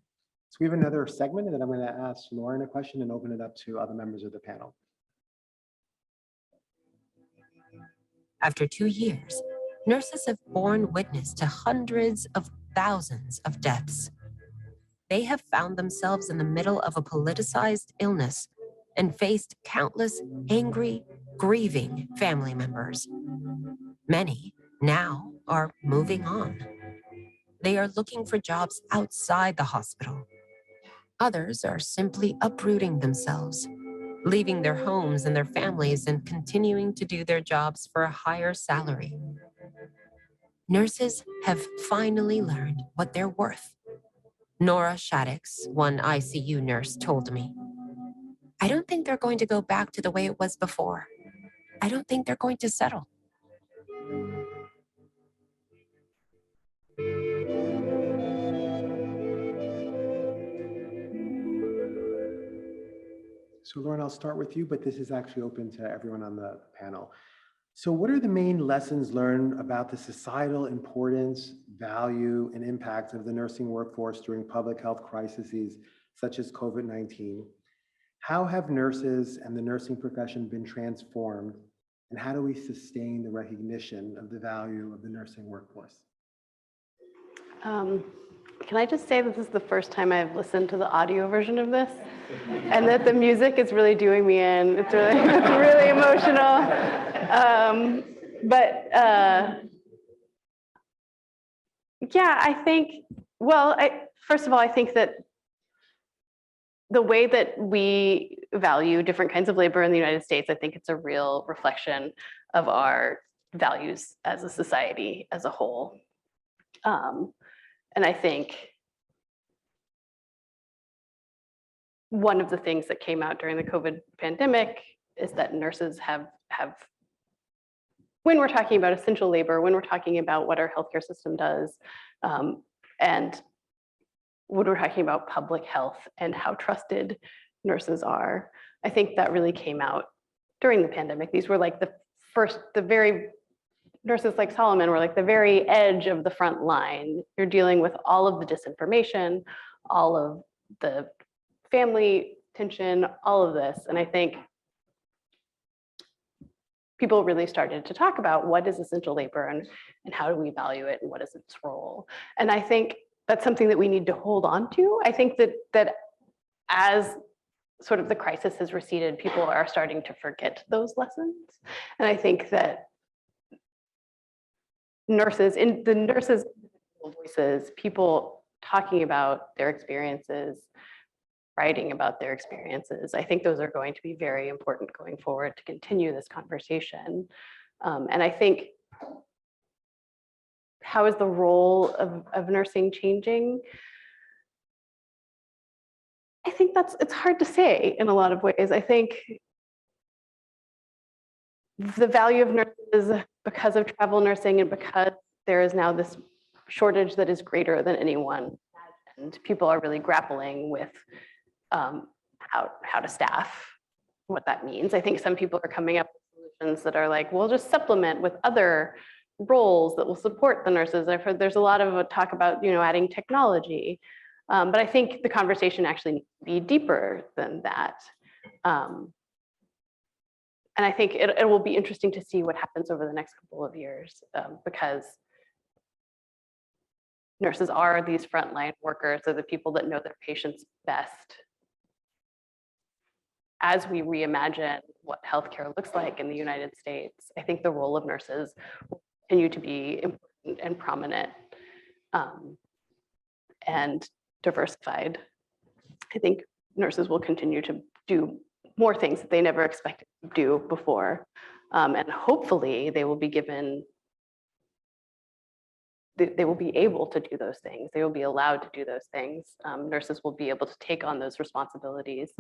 So we have another segment, and then I'm going to ask Lauren a question and open it up to other members of the panel. After 2 years, nurses have borne witness to hundreds of thousands of deaths. They have found themselves in the middle of a politicized illness and faced countless angry, grieving family members. Many now are moving on. They are looking for jobs outside the hospital. Others are simply uprooting themselves, leaving their homes and their families and continuing to do their jobs for a higher salary. Nurses have finally learned what they're worth. Nora Shaddix, one ICU nurse, told me, "I don't think they're going to go back to the way it was before. I don't think they're going to settle." So Lauren, I'll start with you, but this is actually open to everyone on the panel. So what are the main lessons learned about the societal importance, value, and impact of the nursing workforce during public health crises such as COVID-19? How have nurses and the nursing profession been transformed? And how do we sustain the recognition of the value of the nursing workforce? Can I just say this is the first time I've listened to the audio version of this, and that the music is really doing me in. It's really, it's really emotional. Yeah, I think, well, first of all, I think that the way that we value different kinds of labor in the United States, I think it's a real reflection of our values as a society as a whole. And I think one of the things that came out during the COVID pandemic is that nurses have, when we're talking about essential labor, when we're talking about what our healthcare system does, and when we're talking about public health and how trusted nurses are, I think that really came out during the pandemic. These were like nurses like Solomon were like the very edge of the front line. You're dealing with all of the disinformation, all of the family tension, all of this. And I think people really started to talk about what is essential labor and how do we value it and what is its role. And I think that's something that we need to hold on to. I think that as sort of the crisis has receded, people are starting to forget those lessons. And I think that nurses, in the nurses' voices, people talking about their experiences, writing about their experiences, I think those are going to be very important going forward to continue this conversation. And I think, how is the role of nursing changing? I think it's hard to say in a lot of ways. I think the value of nurses, because of travel nursing and because there is now this shortage that is greater than anyone. And people are really grappling with how to staff, what that means. I think some people are coming up with solutions that are like, we'll just supplement with other roles that will support the nurses. I've heard there's a lot of talk about, adding technology. But I think the conversation actually needs to be deeper than that. And I think it will be interesting to see what happens over the next couple of years, because nurses are these frontline workers, are the people that know their patients best. As we reimagine what healthcare looks like in the United States, I think the role of nurses will continue to be important and prominent and diversified. I think nurses will continue to do more things that they never expected to do before. And hopefully they will be given, they will be able to do those things. They will be allowed to do those things. Nurses will be able to take on those responsibilities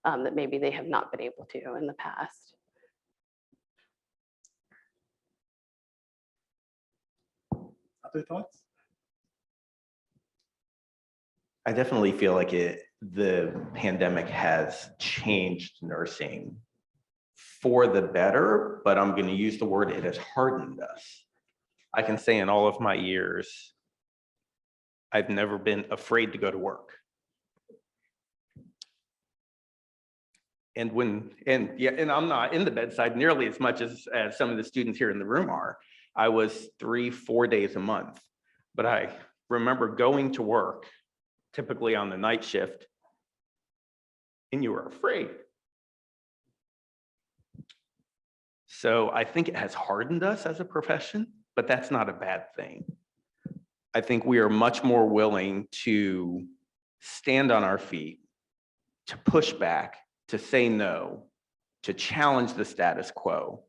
that maybe they have not been able to in the past. Other thoughts? I definitely feel like the pandemic has changed nursing for the better, but I'm going to use the word, it has hardened us. I can say in all of my years, I've never been afraid to go to work. And I'm not in the bedside nearly as much as some of the students here in the room are. I was 3-4 days a month, but I remember going to work, typically on the night shift, and you were afraid. So I think it has hardened us as a profession, but that's not a bad thing. I think we are much more willing to stand on our feet, to push back, to say no, to challenge the status quo,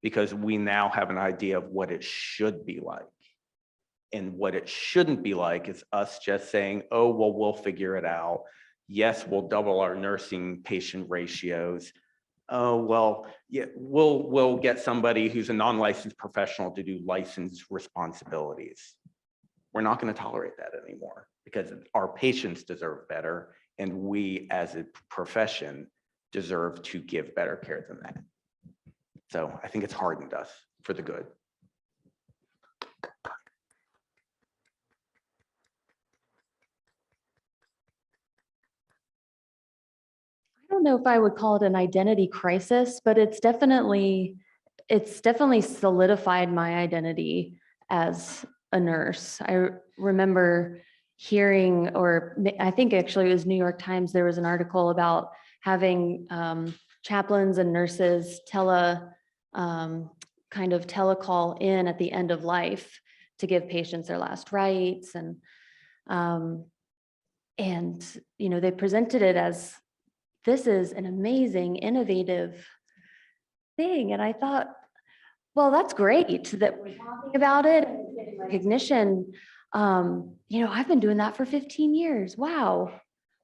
because we now have an idea of what it should be like. And what it shouldn't be like is us just saying, oh, well, we'll figure it out. Yes, we'll double our nursing patient ratios. Oh, well, yeah, we'll get somebody who's a non-licensed professional to do licensed responsibilities. We're not going to tolerate that anymore because our patients deserve better. And we as a profession deserve to give better care than that. So I think it's hardened us for the good. I don't know if I would call it an identity crisis, but it's definitely solidified my identity as a nurse. I remember hearing, or I think actually it was New York Times, there was an article about having chaplains and nurses kind of telecall in at the end of life to give patients their last rites. And they presented it as, this is an amazing, innovative thing. And I thought, well, that's great that we're talking about it and getting recognition. I've been doing that for 15 years. Wow,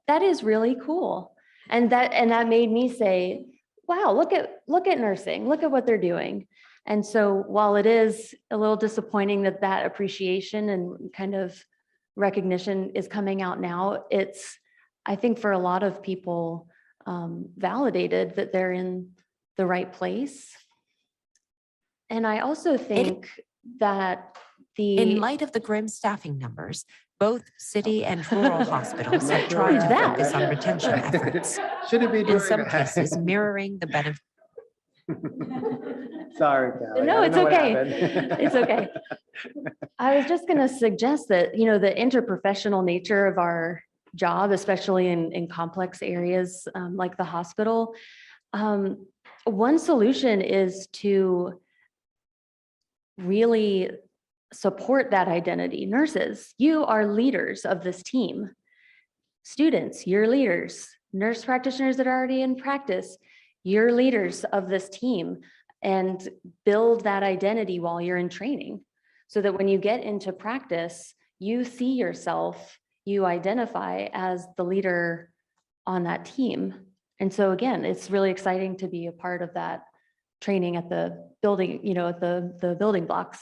that is really cool. And that made me say, wow, look at nursing, look at what they're doing. And so while it is a little disappointing that appreciation and kind of recognition is coming out now, I think for a lot of people, validated that they're in the right place. And I also think that In light of the grim staffing numbers, both city and rural hospitals have tried to focus on retention efforts, Should it be doing in some that? cases mirroring the benefit. Sorry, Callie. No, I don't it's know what okay. happened. It's okay. I was just going to suggest that, the interprofessional nature of our job, especially in complex areas like the hospital, one solution is to really support that identity. Nurses, you are leaders of this team. Students, you're leaders. Nurse practitioners that are already in practice, you're leaders of this team, and build that identity while you're in training so that when you get into practice, you see yourself, you identify as the leader on that team. And so again, it's really exciting to be a part of that training at the building, at the building blocks.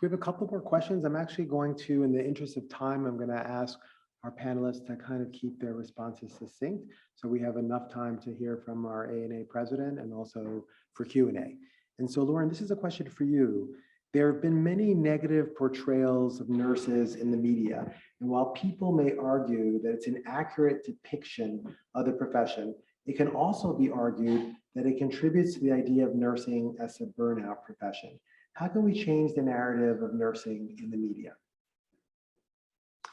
we have a couple more questions. I'm actually going to, in the interest of time, I'm going to ask our panelists to kind of keep their responses succinct, so we have enough time to hear from our ANA president and also for Q&A. And so, Lauren, this is a question for you. There have been many negative portrayals of nurses in the media, and while people may argue that it's an accurate depiction of the profession, it can also be argued that it contributes to the idea of nursing as a burnout profession. How can we change the narrative of nursing in the media?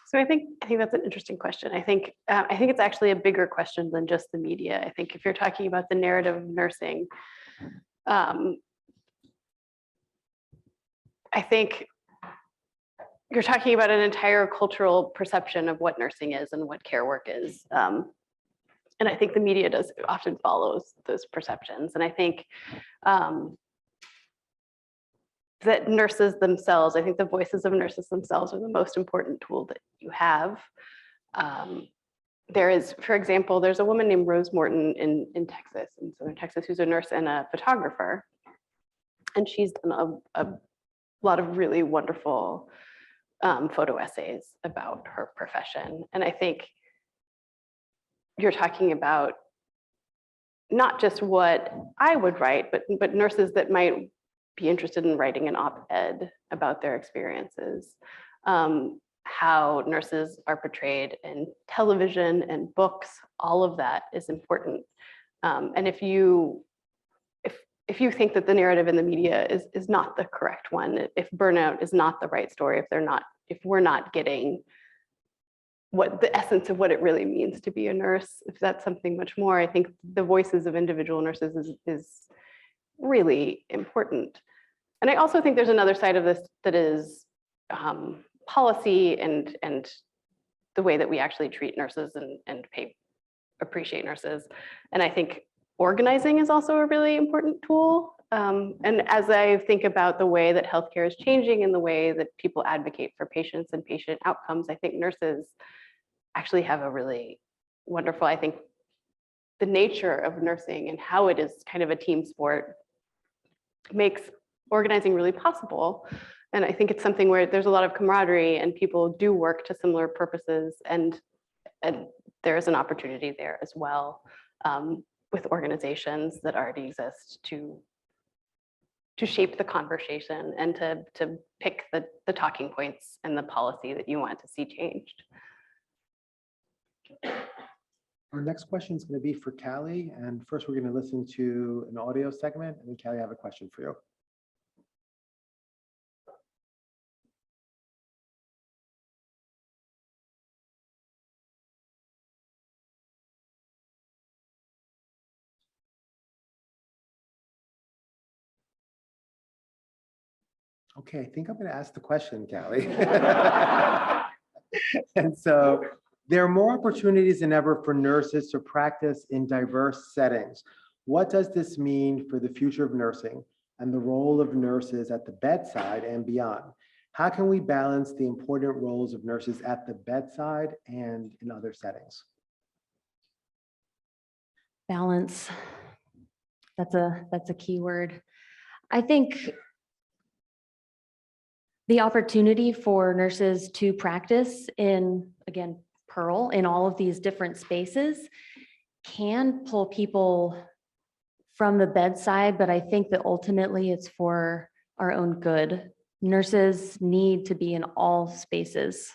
So I think that's an interesting question. I think it's actually a bigger question than just the media. I think if you're talking about the narrative of nursing, I think you're talking about an entire cultural perception of what nursing is and what care work is. And I think the media often follows those perceptions. And I think that nurses themselves, I think the voices of nurses themselves are the most important tool that you have. There is, for example, there's a woman named Rose Morton in Texas, in Southern Texas, who's a nurse and a photographer. And she's done a lot of really wonderful photo essays about her profession. And I think you're talking about not just what I would write, but nurses that might be interested in writing an op-ed about their experiences, how nurses are portrayed in television and books. All of that is important. And if you think that the narrative in the media is not the correct one, if burnout is not the right story, if we're not getting what the essence of what it really means to be a nurse, if that's something much more, I think the voices of individual nurses is really important. And I also think there's another side of this that is policy and the way that we actually treat nurses and appreciate nurses. And I think organizing is also a really important tool. And as I think about the way that healthcare is changing and the way that people advocate for patients and patient outcomes, I think nurses actually have a really wonderful, I think the nature of nursing and how it is kind of a team sport makes organizing really possible. And I think it's something where there's a lot of camaraderie and people do work to similar purposes, and there is an opportunity there as well with organizations that already exist to shape the conversation and to pick the talking points and the policy that you want to see changed. Our next question is going to be for Callie. And first, we're going to listen to an audio segment. And then, Callie, I have a question for you. Okay, I think I'm going to ask the question, Callie. And so there are more opportunities than ever for nurses to practice in diverse settings. What does this mean for the future of nursing and the role of nurses at the bedside and beyond? How can we balance the important roles of nurses at the bedside and in other settings? Balance. That's a key word. I think the opportunity for nurses to practice in, again, Pearl, in all of these different spaces can pull people from the bedside, but I think that ultimately it's for our own good. Nurses need to be in all spaces.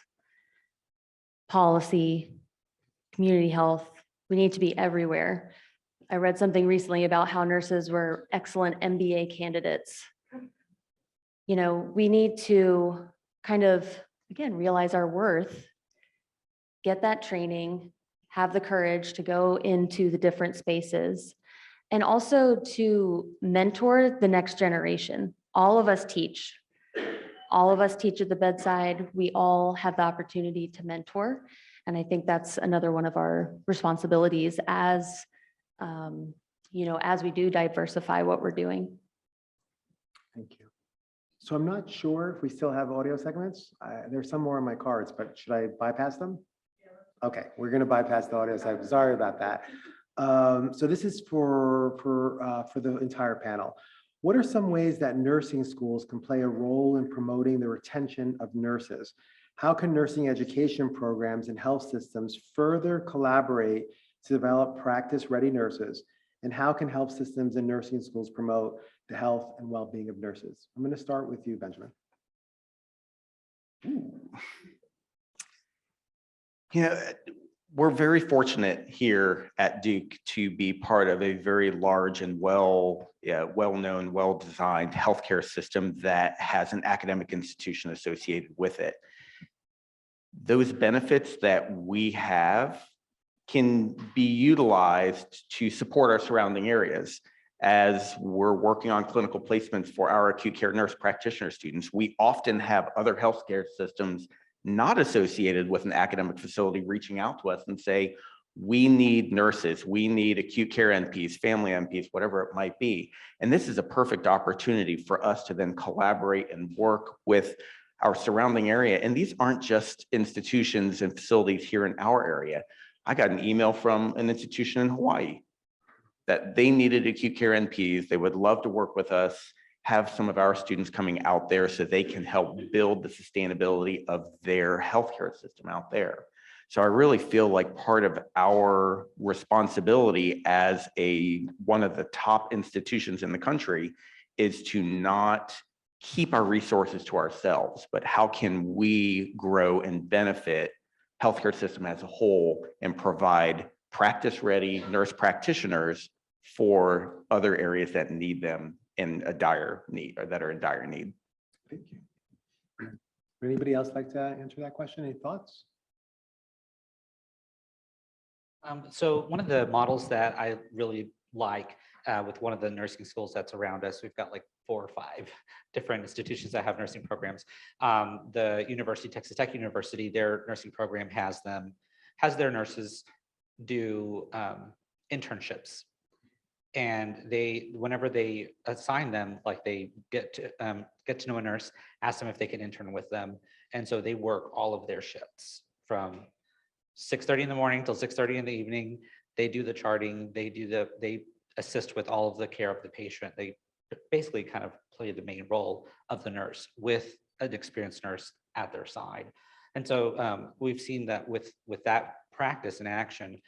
Policy, community health, we need to be everywhere. I read something recently about how nurses were excellent MBA candidates. You know, we need to kind of, again, realize our worth, get that training, have the courage to go into the different spaces, and also to mentor the next generation. All of us teach. All of us teach at the bedside. We all have the opportunity to mentor. And I think that's another one of our responsibilities as, you know, as we do diversify what we're doing. Thank you. So I'm not sure if we still have audio segments. There's some more on my cards, but should I bypass them? Okay, we're going to bypass the audio segment. Sorry about that. So this is for the entire panel. What are some ways that nursing schools can play a role in promoting the retention of nurses? How can nursing education programs and health systems further collaborate to develop practice-ready nurses? And how can health systems and nursing schools promote the health and well-being of nurses? I'm going to start with you, Benjamin. You know, we're very fortunate here at Duke to be part of a very large and well-known, well-designed healthcare system that has an academic institution associated with it. Those benefits that we have can be utilized to support our surrounding areas. As we're working on clinical placements for our acute care nurse practitioner students, we often have other healthcare systems not associated with an academic facility reaching out to us and say, we need nurses, we need acute care NPs, family NPs, whatever it might be. And this is a perfect opportunity for us to then collaborate and work with our surrounding area. And these aren't just institutions and facilities here in our area. I got an email from an institution in Hawaii that they needed acute care NPs. They would love to work with us, have some of our students coming out there so they can help build the sustainability of their healthcare system out there. So I really feel like part of our responsibility as one of the top institutions in the country is to not keep our resources to ourselves, but how can we grow and benefit healthcare system as a whole and provide practice-ready nurse practitioners for other areas that need them in a dire need or that are in dire need. Thank you. Would anybody else like to answer that question? Any thoughts? So one of the models that I really like with one of the nursing schools that's around us, we've got like 4 or 5 different institutions that have nursing programs. The University, Texas Tech University, their nursing program has their nurses do internships. And whenever they assign them, like they get to know a nurse, ask them if they can intern with them. And so they work all of their shifts from 6:30 in the morning till 6:30 in the evening. They do the charting, they assist with all of the care of the patient. They basically kind of play the main role of the nurse with an experienced nurse at their side. And so we've seen that with that practice in action,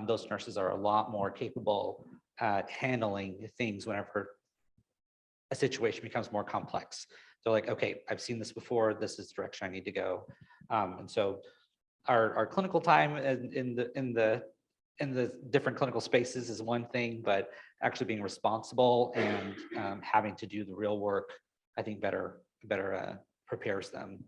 those nurses are a lot more capable at handling things whenever a situation becomes more complex. They're like, okay, I've seen this before, this is the direction I need to go. And so our clinical time in the different clinical spaces is one thing, but actually being responsible and having to do the real work, I think better prepares them.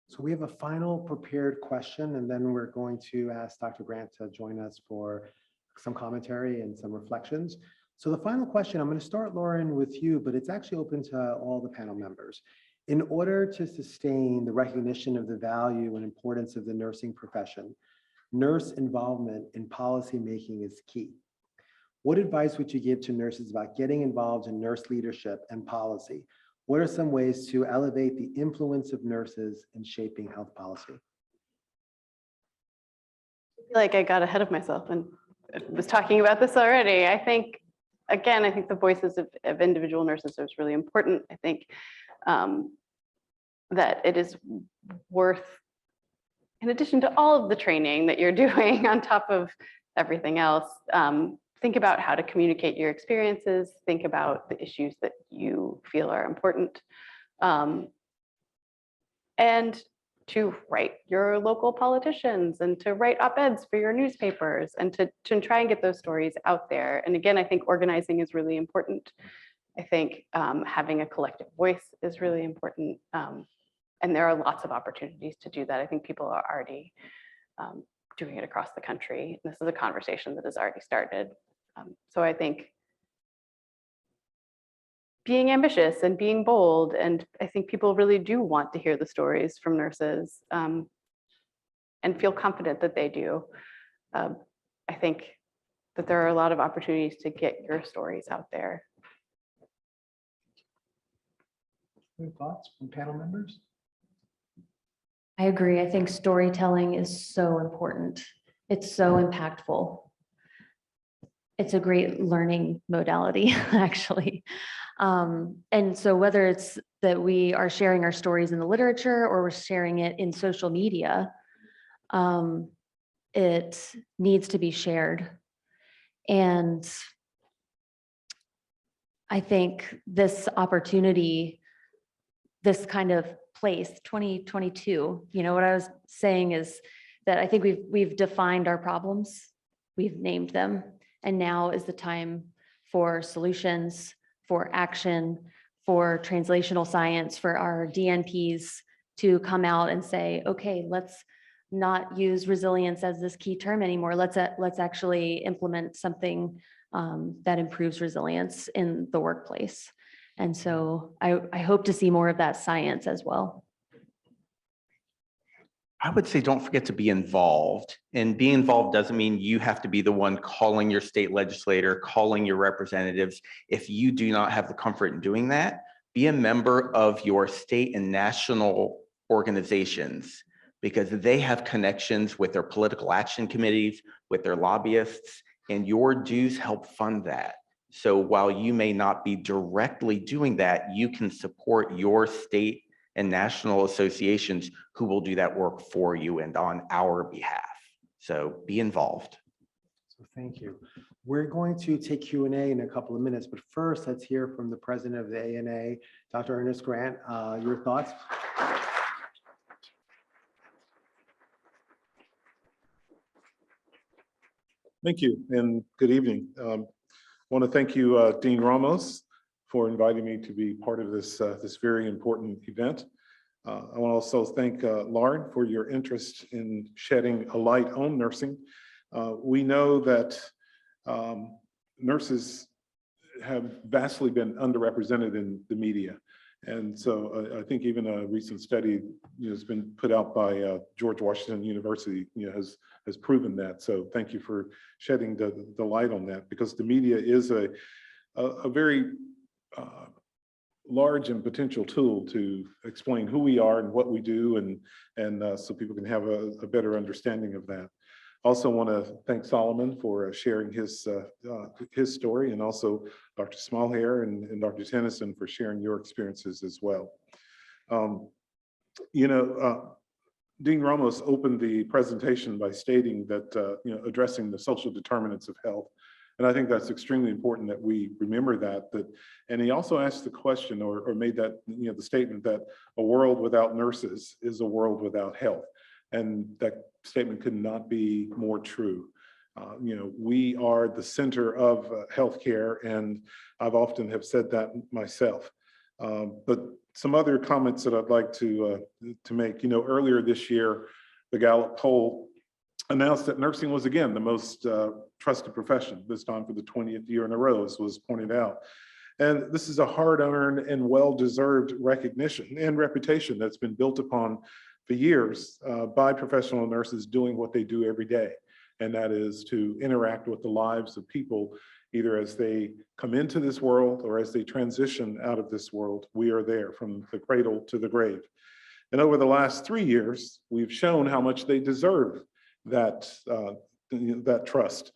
So we have a final prepared question, and then we're going to ask Dr. Grant to join us for some commentary and some reflections. So the final question, I'm going to start, Lauren, with you, but it's actually open to all the panel members. In order to sustain the recognition of the value and importance of the nursing profession, nurse involvement in policy making is key. What advice would you give to nurses about getting involved in nurse leadership and policy? What are some ways to elevate the influence of nurses in shaping health policy? I feel like I got ahead of myself and was talking about this already. I think, again, I think the voices of individual nurses is really important. I think that it is worth, in addition to all of the training that you're doing on top of everything else, think about how to communicate your experiences, think about the issues that you feel are important, and to write your local politicians and to write op-eds for your newspapers and to try and get those stories out there. And again, I think organizing is really important. I think having a collective voice is really important. And there are lots of opportunities to do that. I think people are already doing it across the country. This is a conversation that has already started. So I think being ambitious and being bold, and I think people really do want to hear the stories from nurses and feel confident that they do. I think that there are a lot of opportunities to get your stories out there. Any thoughts from panel members? I agree. I think storytelling is so important. It's so impactful. it's a great learning modality, actually. And so whether it's that we are sharing our stories in the literature or we're sharing it in social media, it needs to be shared. And I think this opportunity, this kind of place, 2022, what I was saying is that I think we've defined our problems, we've named them, and now is the time for solutions, for action, for translational science, for our DNPs to come out and say, okay, let's not use resilience as this key term anymore. Let's actually implement something that improves resilience in the workplace. And so I hope to see more of that science as well. I would say don't forget to be involved. And being involved doesn't mean you have to be the one calling your state legislator, calling your representatives. If you do not have the comfort in doing that, be a member of your state and national organizations, because they have connections with their political action committees, with their lobbyists, and your dues help fund that. So while you may not be directly doing that, you can support your state and national associations who will do that work for you and on our behalf. So be involved. So thank you. We're going to take Q&A in a couple of minutes, but first let's hear from the president of the ANA, Dr. Ernest Grant. Your thoughts? Thank you and good evening. I want to thank you, Dean Ramos, for inviting me to be part of this, this very important event. I want to also thank Lauren for your interest in shedding a light on nursing. We know that nurses have vastly been underrepresented in the media. And so I think even a recent study has been put out by George Washington University has proven that. So thank you for shedding the light on that, because the media is a very large and potential tool to explain who we are and what we do, and so people can have a better understanding of that. Also want to thank Solomon for sharing his story, and also Dr. Smallheer and Dr. Tennyson for sharing your experiences as well. Dean Ramos opened the presentation by stating that addressing the social determinants of health. And I think that's extremely important that we remember that. And he also asked the question, or made that the statement that a world without nurses is a world without health. And that statement could not be more true. We are the center of healthcare, and I've often have said that myself. But some other comments that I'd like to make. Earlier this year, the Gallup poll announced that nursing was again the most trusted profession, this time for the 20th year in a row, as was pointed out. And this is a hard-earned and well-deserved recognition and reputation that's been built upon for years by professional nurses doing what they do every day. And that is to interact with the lives of people, either as they come into this world or as they transition out of this world. We are there from the cradle to the grave. And over the last 3 years, we've shown how much they deserve that trust.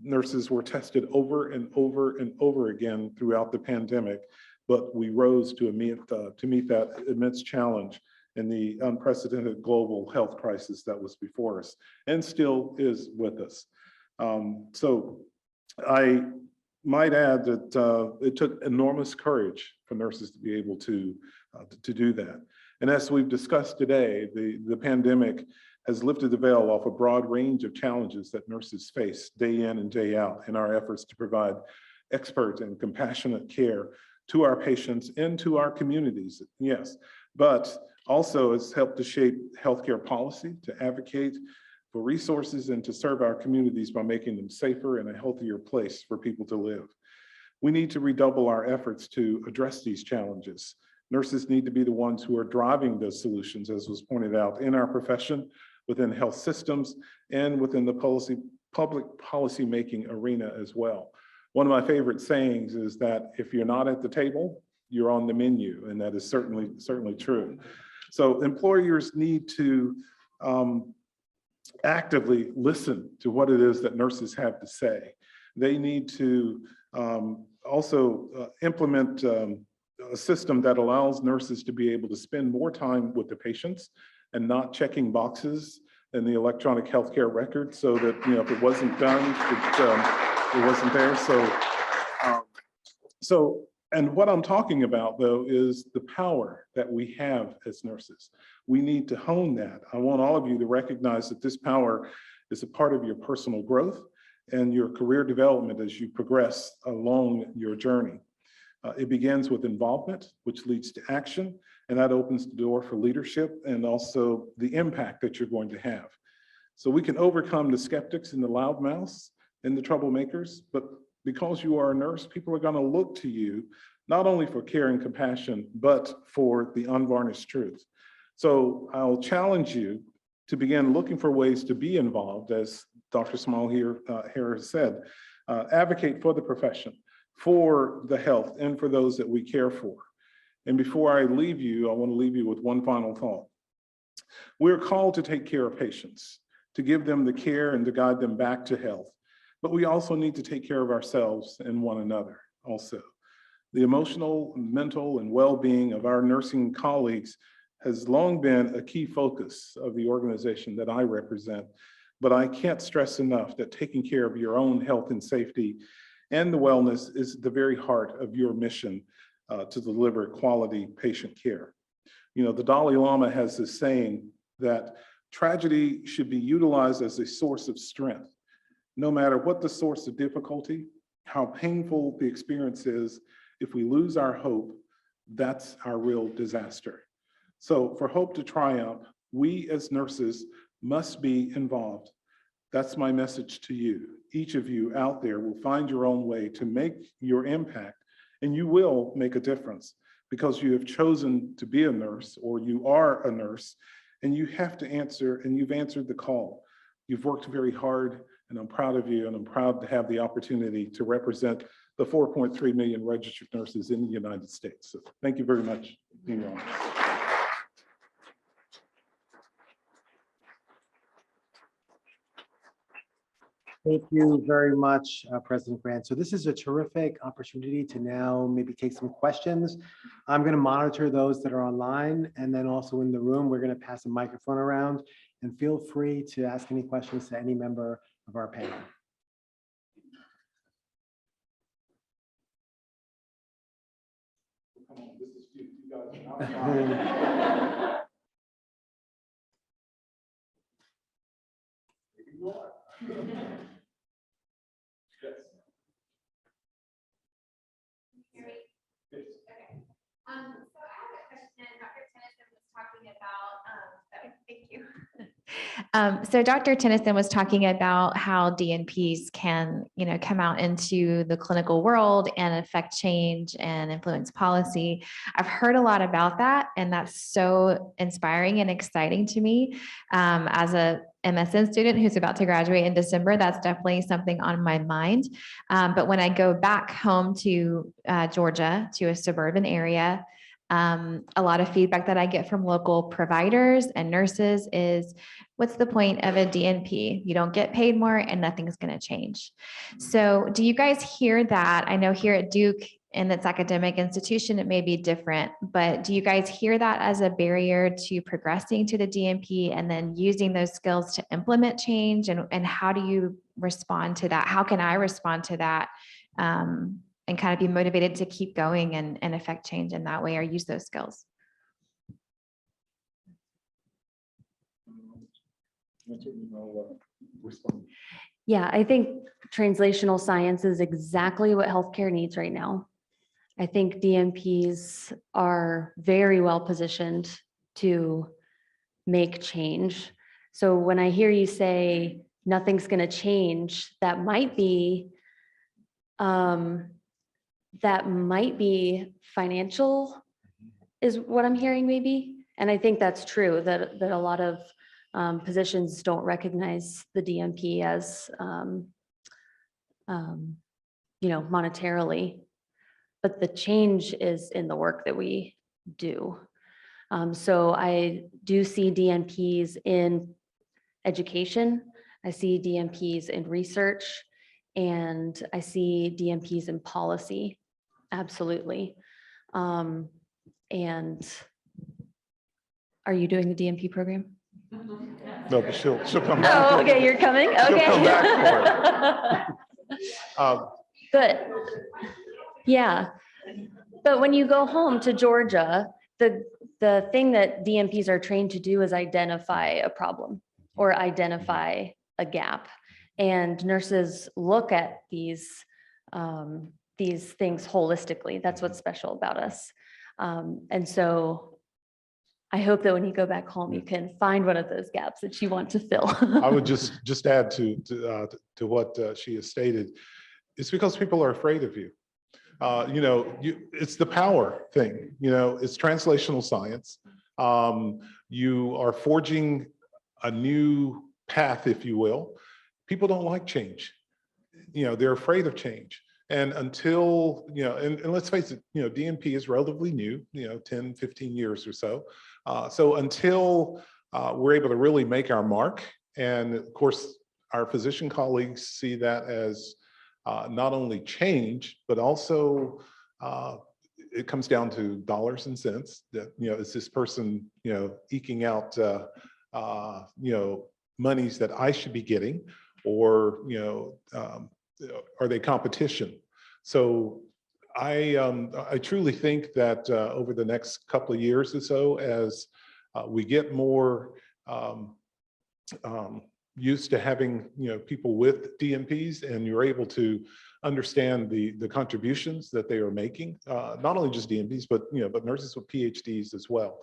Nurses were tested over and over and over again throughout the pandemic, but we rose to meet that immense challenge and the unprecedented global health crisis that was before us and still is with us. So I might add that it took enormous courage for nurses to be able to do that. And as we've discussed today, the pandemic has lifted the veil off a broad range of challenges that nurses face day in and day out in our efforts to provide expert and compassionate care to our patients and to our communities, yes, but also has helped to shape healthcare policy, to advocate for resources, and to serve our communities by making them safer and a healthier place for people to live. We need to redouble our efforts to address these challenges. Nurses need to be the ones who are driving those solutions, as was pointed out, in our profession, within health systems, and within the public policy making arena as well. One of my favorite sayings is that if you're not at the table, you're on the menu, and that is certainly true. So employers need to actively listen to what it is that nurses have to say. They need to also implement a system that allows nurses to be able to spend more time with the patients and not checking boxes in the electronic healthcare record, so that, you know, if it wasn't done, it wasn't there. And what I'm talking about, though, is the power that we have as nurses. We need to hone that. I want all of you to recognize that this power is a part of your personal growth and your career development as you progress along your journey. It begins with involvement, which leads to action, and that opens the door for leadership and also the impact that you're going to have. So we can overcome the skeptics and the loudmouths and the troublemakers, but because you are a nurse, people are going to look to you not only for care and compassion, but for the unvarnished truth. So I'll challenge you to begin looking for ways to be involved, as Dr. Smallheer has said, advocate for the profession, for the health, and for those that we care for. And before I leave you, I want to leave you with one final thought. We're called to take care of patients, to give them the care and to guide them back to health. But we also need to take care of ourselves and one another also. The emotional, mental, and well-being of our nursing colleagues has long been a key focus of the organization that I represent. But I can't stress enough that taking care of your own health and safety and the wellness is the very heart of your mission to deliver quality patient care. You know, the Dalai Lama has this saying that tragedy should be utilized as a source of strength. No matter what the source of difficulty, how painful the experience is, if we lose our hope, that's our real disaster. So for hope to triumph, we as nurses must be involved. That's my message to you. Each of you out there will find your own way to make your impact, and you will make a difference because you have chosen to be a nurse, or you are a nurse, and you have to answer, and you've answered the call. You've worked very hard, and I'm proud of you, and I'm proud to have the opportunity to represent the 4.3 million registered nurses in the United States. So thank you very much, Dean Ramos. Thank you very much, President Grant. So this is a terrific opportunity to now maybe take some questions. I'm going to monitor those that are online, and then also in the room, we're going to pass a microphone around, and feel free to ask any questions to any member of our panel. Come on, this is you guys. Maybe you are. Yes. Yes. Okay. So I have a question. Dr. Tennyson was talking about, thank you. So Dr. Tennyson was talking about how DNPs can, come out into the clinical world and affect change and influence policy. I've heard a lot about that, and that's so inspiring and exciting to me. As a MSN student who's about to graduate in December, that's definitely something on my mind. But when I go back home to Georgia, to a suburban area, a lot of feedback that I get from local providers and nurses is, what's the point of a DNP? You don't get paid more and nothing's going to change. So do you guys hear that? I know here at Duke and its academic institution, it may be different, but do you guys hear that as a barrier to progressing to the DNP and then using those skills to implement change? And how do you respond to that? How can I respond to that? And kind of be motivated to keep going and affect change in that way, or use those skills? Yeah, I think translational science is exactly what healthcare needs right now. I think DNPs are very well positioned to make change. So when I hear you say nothing's going to change, that might be financial, is what I'm hearing maybe. And I think that's true, that a lot of positions don't recognize the DNP as, monetarily, but the change is in the work that we do. So I do see DNPs in education. I see DNPs in research, And I see DNPs in policy, absolutely. And are you doing the DNP program? No, but she'll come back. Oh, okay, you're coming? She'll Okay. come back Good. Yeah. But when you go home to Georgia, the thing that DNPs are trained to do is identify a problem or identify a gap. And nurses look at these things holistically. That's what's special about us. And so I hope that when you go back home, you can find one of those gaps that you want to fill. I would just add to what she has stated. It's because people are afraid of you. It's the power thing. It's translational science. You are forging a new path, if you will. People don't like change. They're afraid of change. And until, and let's face it, DNP is relatively new, 10, 15 years or so. So until we're able to really make our mark, and of course, our physician colleagues see that as not only change, but also it comes down to dollars and cents. That is this person eking out monies that I should be getting, or are they competition? So I truly think that over the next couple of years or so, as we get more used to having people with DNPs, and you're able to understand the contributions that they are making, not only just DNPs, but nurses with PhDs as well.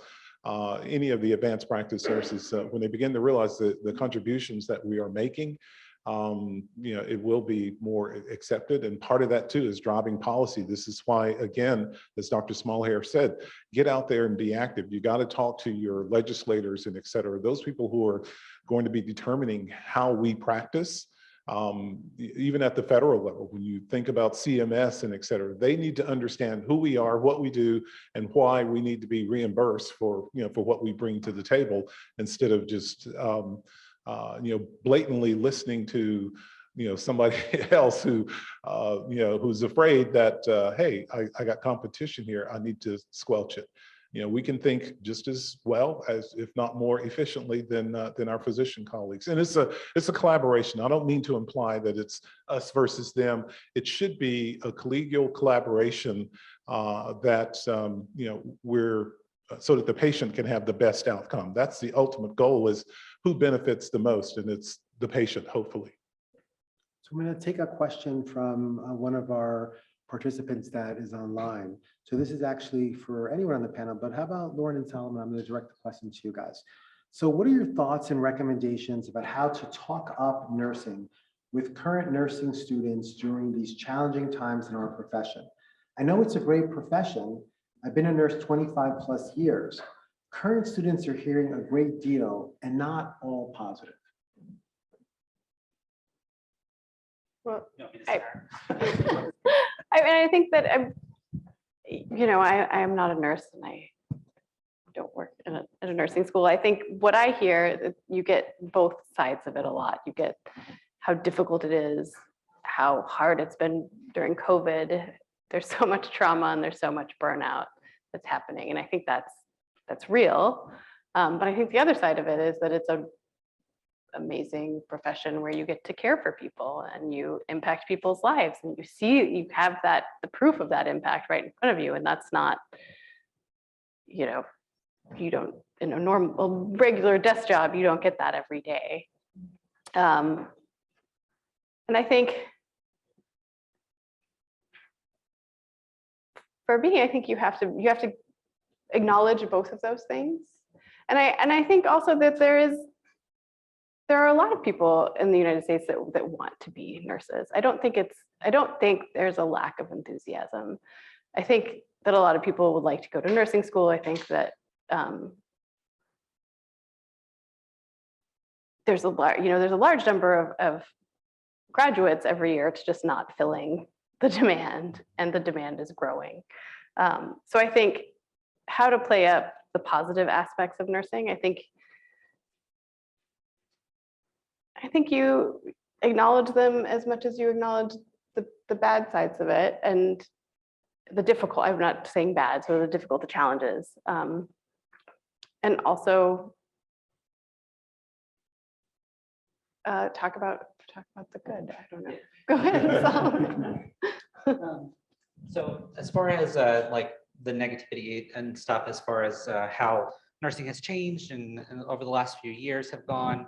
Any of the advanced practice nurses, when they begin to realize the contributions that we are making, it will be more accepted. And part of that too is driving policy. This is why, again, as Dr. Smallheer said, get out there and be active. You got to talk to your legislators and et cetera, those people who are going to be determining how we practice. Even at the federal level, when you think about CMS and et cetera, they need to understand who we are, what we do, and why we need to be reimbursed for what we bring to the table, instead of just blatantly listening to somebody else who who's afraid that hey, I got competition here, I need to squelch it. We can think just as well as, if not more efficiently than our physician colleagues. And it's a collaboration. I don't mean to imply that it's us versus them. It should be a collegial collaboration that we're so that the patient can have the best outcome. That's the ultimate goal, is who benefits the most, and it's the patient, hopefully. So I'm going to take a question from one of our participants that is online. So this is actually for anyone on the panel, but how about Lauren and Solomon? I'm going to direct the question to you guys. So what are your thoughts and recommendations about how to talk up nursing with current nursing students during these challenging times in our profession? I know it's a great profession. I've been a nurse 25 plus years. Current students are hearing a great deal and not all positive. Well, I think that I am not a nurse, and I don't work at a nursing school. I think what I hear, you get both sides of it a lot. You get how difficult it is, how hard it's been during COVID. There's so much trauma and there's so much burnout that's happening. And I think that's real. But I think the other side of it is that it's an amazing profession where you get to care for people and you impact people's lives, and you have the proof of that impact right in front of you. And that's not, you don't, in a normal, regular desk job, you don't get that every day. And I think for me, I think you have to acknowledge both of those things. And I think also that there are a lot of people in the United States that want to be nurses. I don't think there's a lack of enthusiasm. I think that a lot of people would like to go to nursing school. I think that there's a large number of graduates every year. It's just not filling the demand, and the demand is growing. So I think how to play up the positive aspects of nursing, I think acknowledge them as much as you acknowledge the bad sides of it and the difficult, I'm not saying bad, so the difficult, the challenges. And also talk about the good. I don't know. Go ahead. So as far as like the negativity and stuff, as far as how nursing has changed and over the last few years have gone,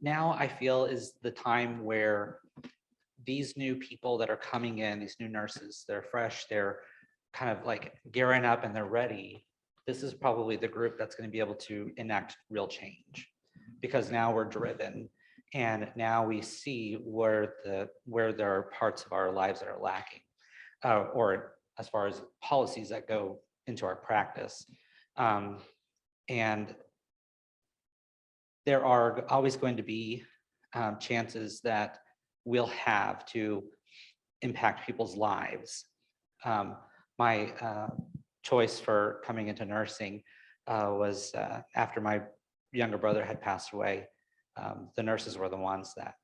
now I feel is the time where these new people that are coming in, these new nurses, they're fresh, they're kind of like gearing up and they're ready. This is probably the group that's going to be able to enact real change, because now we're driven and now we see where there are parts of our lives that are lacking, or as far as policies that go into our practice. And there are always going to be chances that we'll have to impact people's lives. My choice for coming into nursing was after my younger brother had passed away. The nurses were the ones that,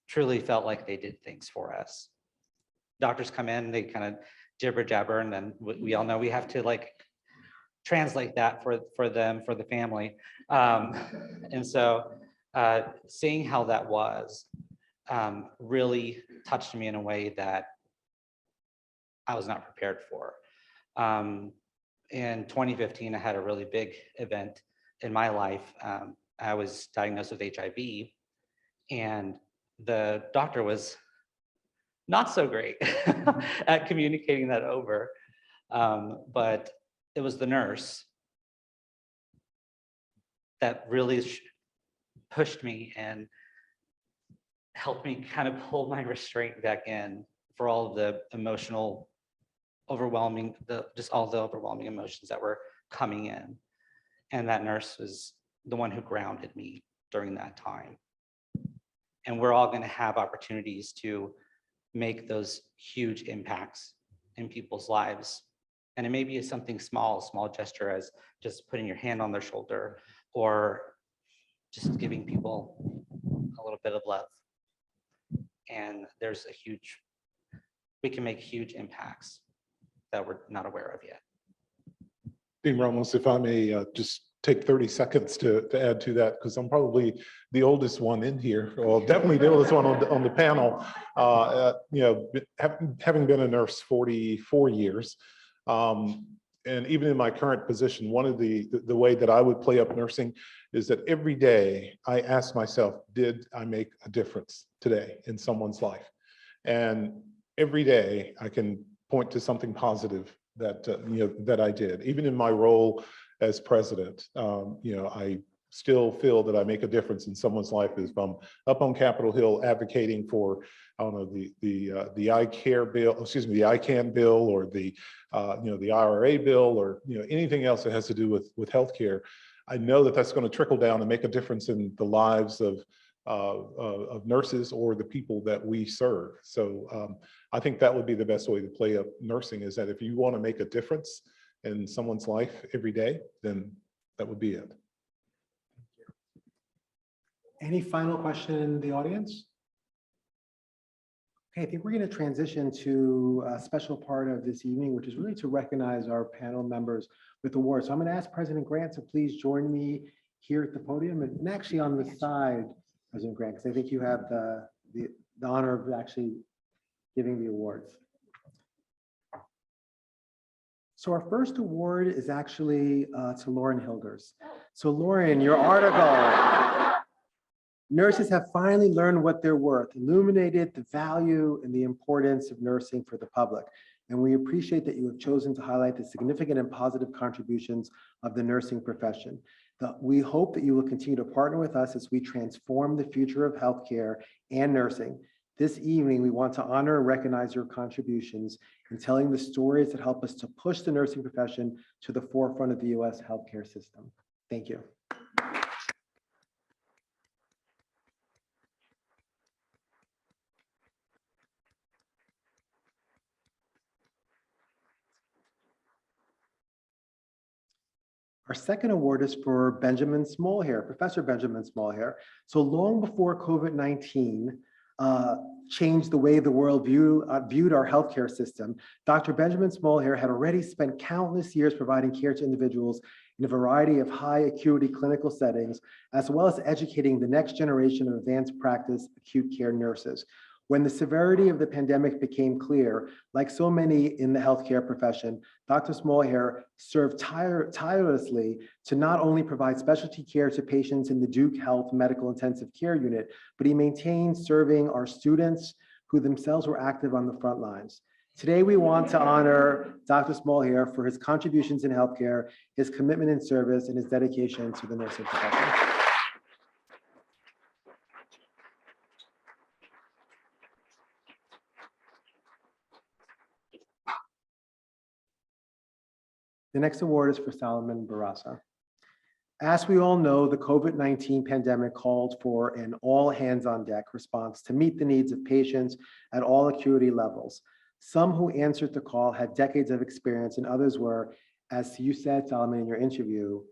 truly felt like they did things for us. Doctors come in, they kind of jibber jabber, and then we all know we have to like translate that for them, for the family. And so seeing how that was really touched me in a way that I was not prepared for. In 2015, I had a really big event in my life. I was diagnosed with HIV, and the doctor was not so great at communicating that over. But it was the nurse that really pushed me and helped me kind of pull my restraint back in for all of the emotional overwhelming, just all the overwhelming emotions that were coming in. And that nurse was the one who grounded me during that time. And we're all going to have opportunities to make those huge impacts in people's lives. And it may be something small, a small gesture as just putting your hand on their shoulder or just giving people a little bit of love. And there's we can make huge impacts that we're not aware of yet. Dean Ramos, if I may just take 30 seconds to add to that, because I'm probably the oldest one in here, or definitely the oldest one on the panel. Having been a nurse 44 years, and even in my current position, one of the way that I would play up nursing is that every day I ask myself, did I make a difference today in someone's life? And every day I can point to something positive that that I did. Even in my role as president, I still feel that I make a difference in someone's life if I'm up on Capitol Hill advocating for, I don't know, the iCare bill, excuse me, the ICANN bill, or the the IRA bill, or anything else that has to do with healthcare. I know that that's going to trickle down and make a difference in the lives of nurses or the people that we serve. So I think that would be the best way to play up nursing, is that if you want to make a difference in someone's life every day, then that would be it. Any final question in the audience? Okay, I think we're going to transition to a special part of this evening, which is really to recognize our panel members with awards. So I'm going to ask President Grant to please join me here at the podium, and actually on the side, President Grant, because I think you have the honor of actually giving the awards. So our first award is actually to Lauren Hilgers. So Lauren, your article, "Nurses Have Finally Learned What They're Worth," illuminated the value and the importance of nursing for the public. And we appreciate that you have chosen to highlight the significant and positive contributions of the nursing profession. We hope that you will continue to partner with us as we transform the future of healthcare and nursing. This evening, we want to honor and recognize your contributions in telling the stories that help us to push the nursing profession to the forefront of the U.S. healthcare system. Thank you. Our second award is for Benjamin Smallheer, Professor Benjamin Smallheer. So long before COVID-19 changed the way the world viewed our healthcare system, Dr. Benjamin Smallheer had already spent countless years providing care to individuals in a variety of high acuity clinical settings, as well as educating the next generation of advanced practice acute care nurses. When the severity of the pandemic became clear, like so many in the healthcare profession, Dr. Smallheer served tirelessly to not only provide specialty care to patients in the Duke Health Medical Intensive Care Unit, but he maintained serving our students who themselves were active on the front lines. Today, we want to honor Dr. Smallheer for his contributions in healthcare, his commitment in service, and his dedication to the nursing profession. The next award is for Solomon Barraza. As we all know, the COVID-19 pandemic called for an all hands on deck response to meet the needs of patients at all acuity levels. Some who answered the call had decades of experience, and others were, as you said, Solomon, in your interview,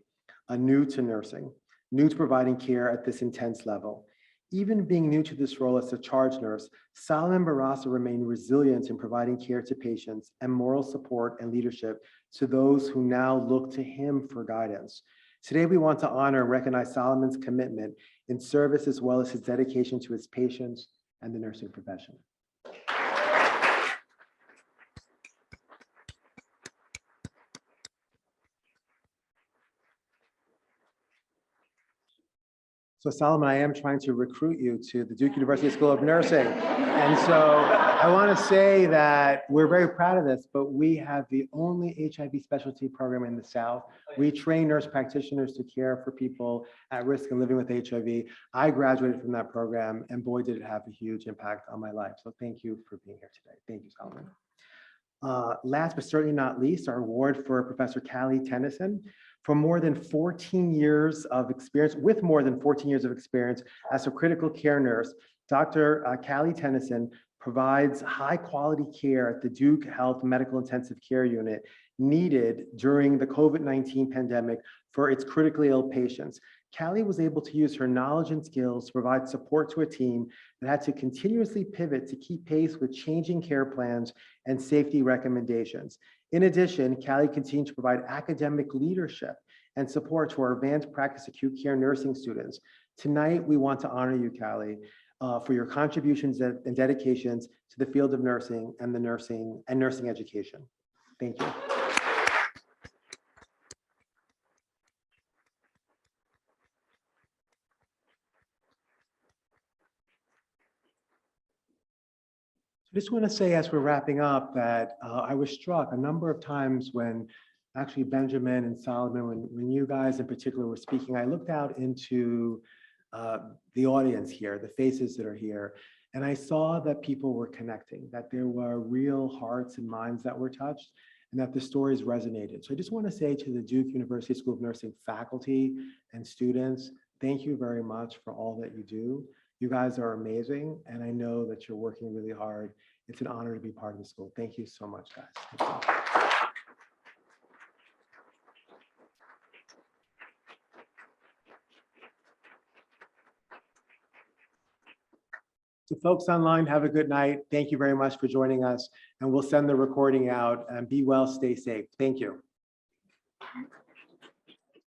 new to nursing, new to providing care at this intense level. Even being new to this role as a charge nurse, Solomon Barraza remained resilient in providing care to patients and moral support and leadership to those who now look to him for guidance. Today, we want to honor and recognize Solomon's commitment in service, as well as his dedication to his patients and the nursing profession. So Solomon, I am trying to recruit you to the Duke University School of Nursing. And so I want to say that we're very proud of this, but we have the only HIV specialty program in the South. We train nurse practitioners to care for people at risk and living with HIV. I graduated from that program, and boy, did it have a huge impact on my life. So thank you for being here today. Thank you, Solomon. Last but certainly not least, our award for Professor Carolina Tennyson. For more than 14 years of experience, with more than 14 years of experience as a critical care nurse, Dr. Carolina Tennyson provides high quality care at the Duke Health Medical Intensive Care Unit needed during the COVID-19 pandemic for its critically ill patients. Callie was able to use her knowledge and skills to provide support to a team that had to continuously pivot to keep pace with changing care plans and safety recommendations. In addition, Callie continued to provide academic leadership and support to our advanced practice acute care nursing students. Tonight, we want to honor you, Callie, for your contributions and dedications to the field of nursing and nursing education. Thank you. I just want to say, as we're wrapping up, that I was struck a number of times when actually Benjamin and Solomon, when you guys in particular were speaking, I looked out into the audience here, the faces that are here, and I saw that people were connecting, that there were real hearts and minds that were touched, and that the stories resonated. So I just want to say to the Duke University School of Nursing faculty and students, thank you very much for all that you do. You guys are amazing, and I know that you're working really hard. It's an honor to be part of the school. Thank you so much, guys. Thank you. To folks online, have a good night. Thank you very much for joining us, and we'll send the recording out. And be well, stay safe. Thank you.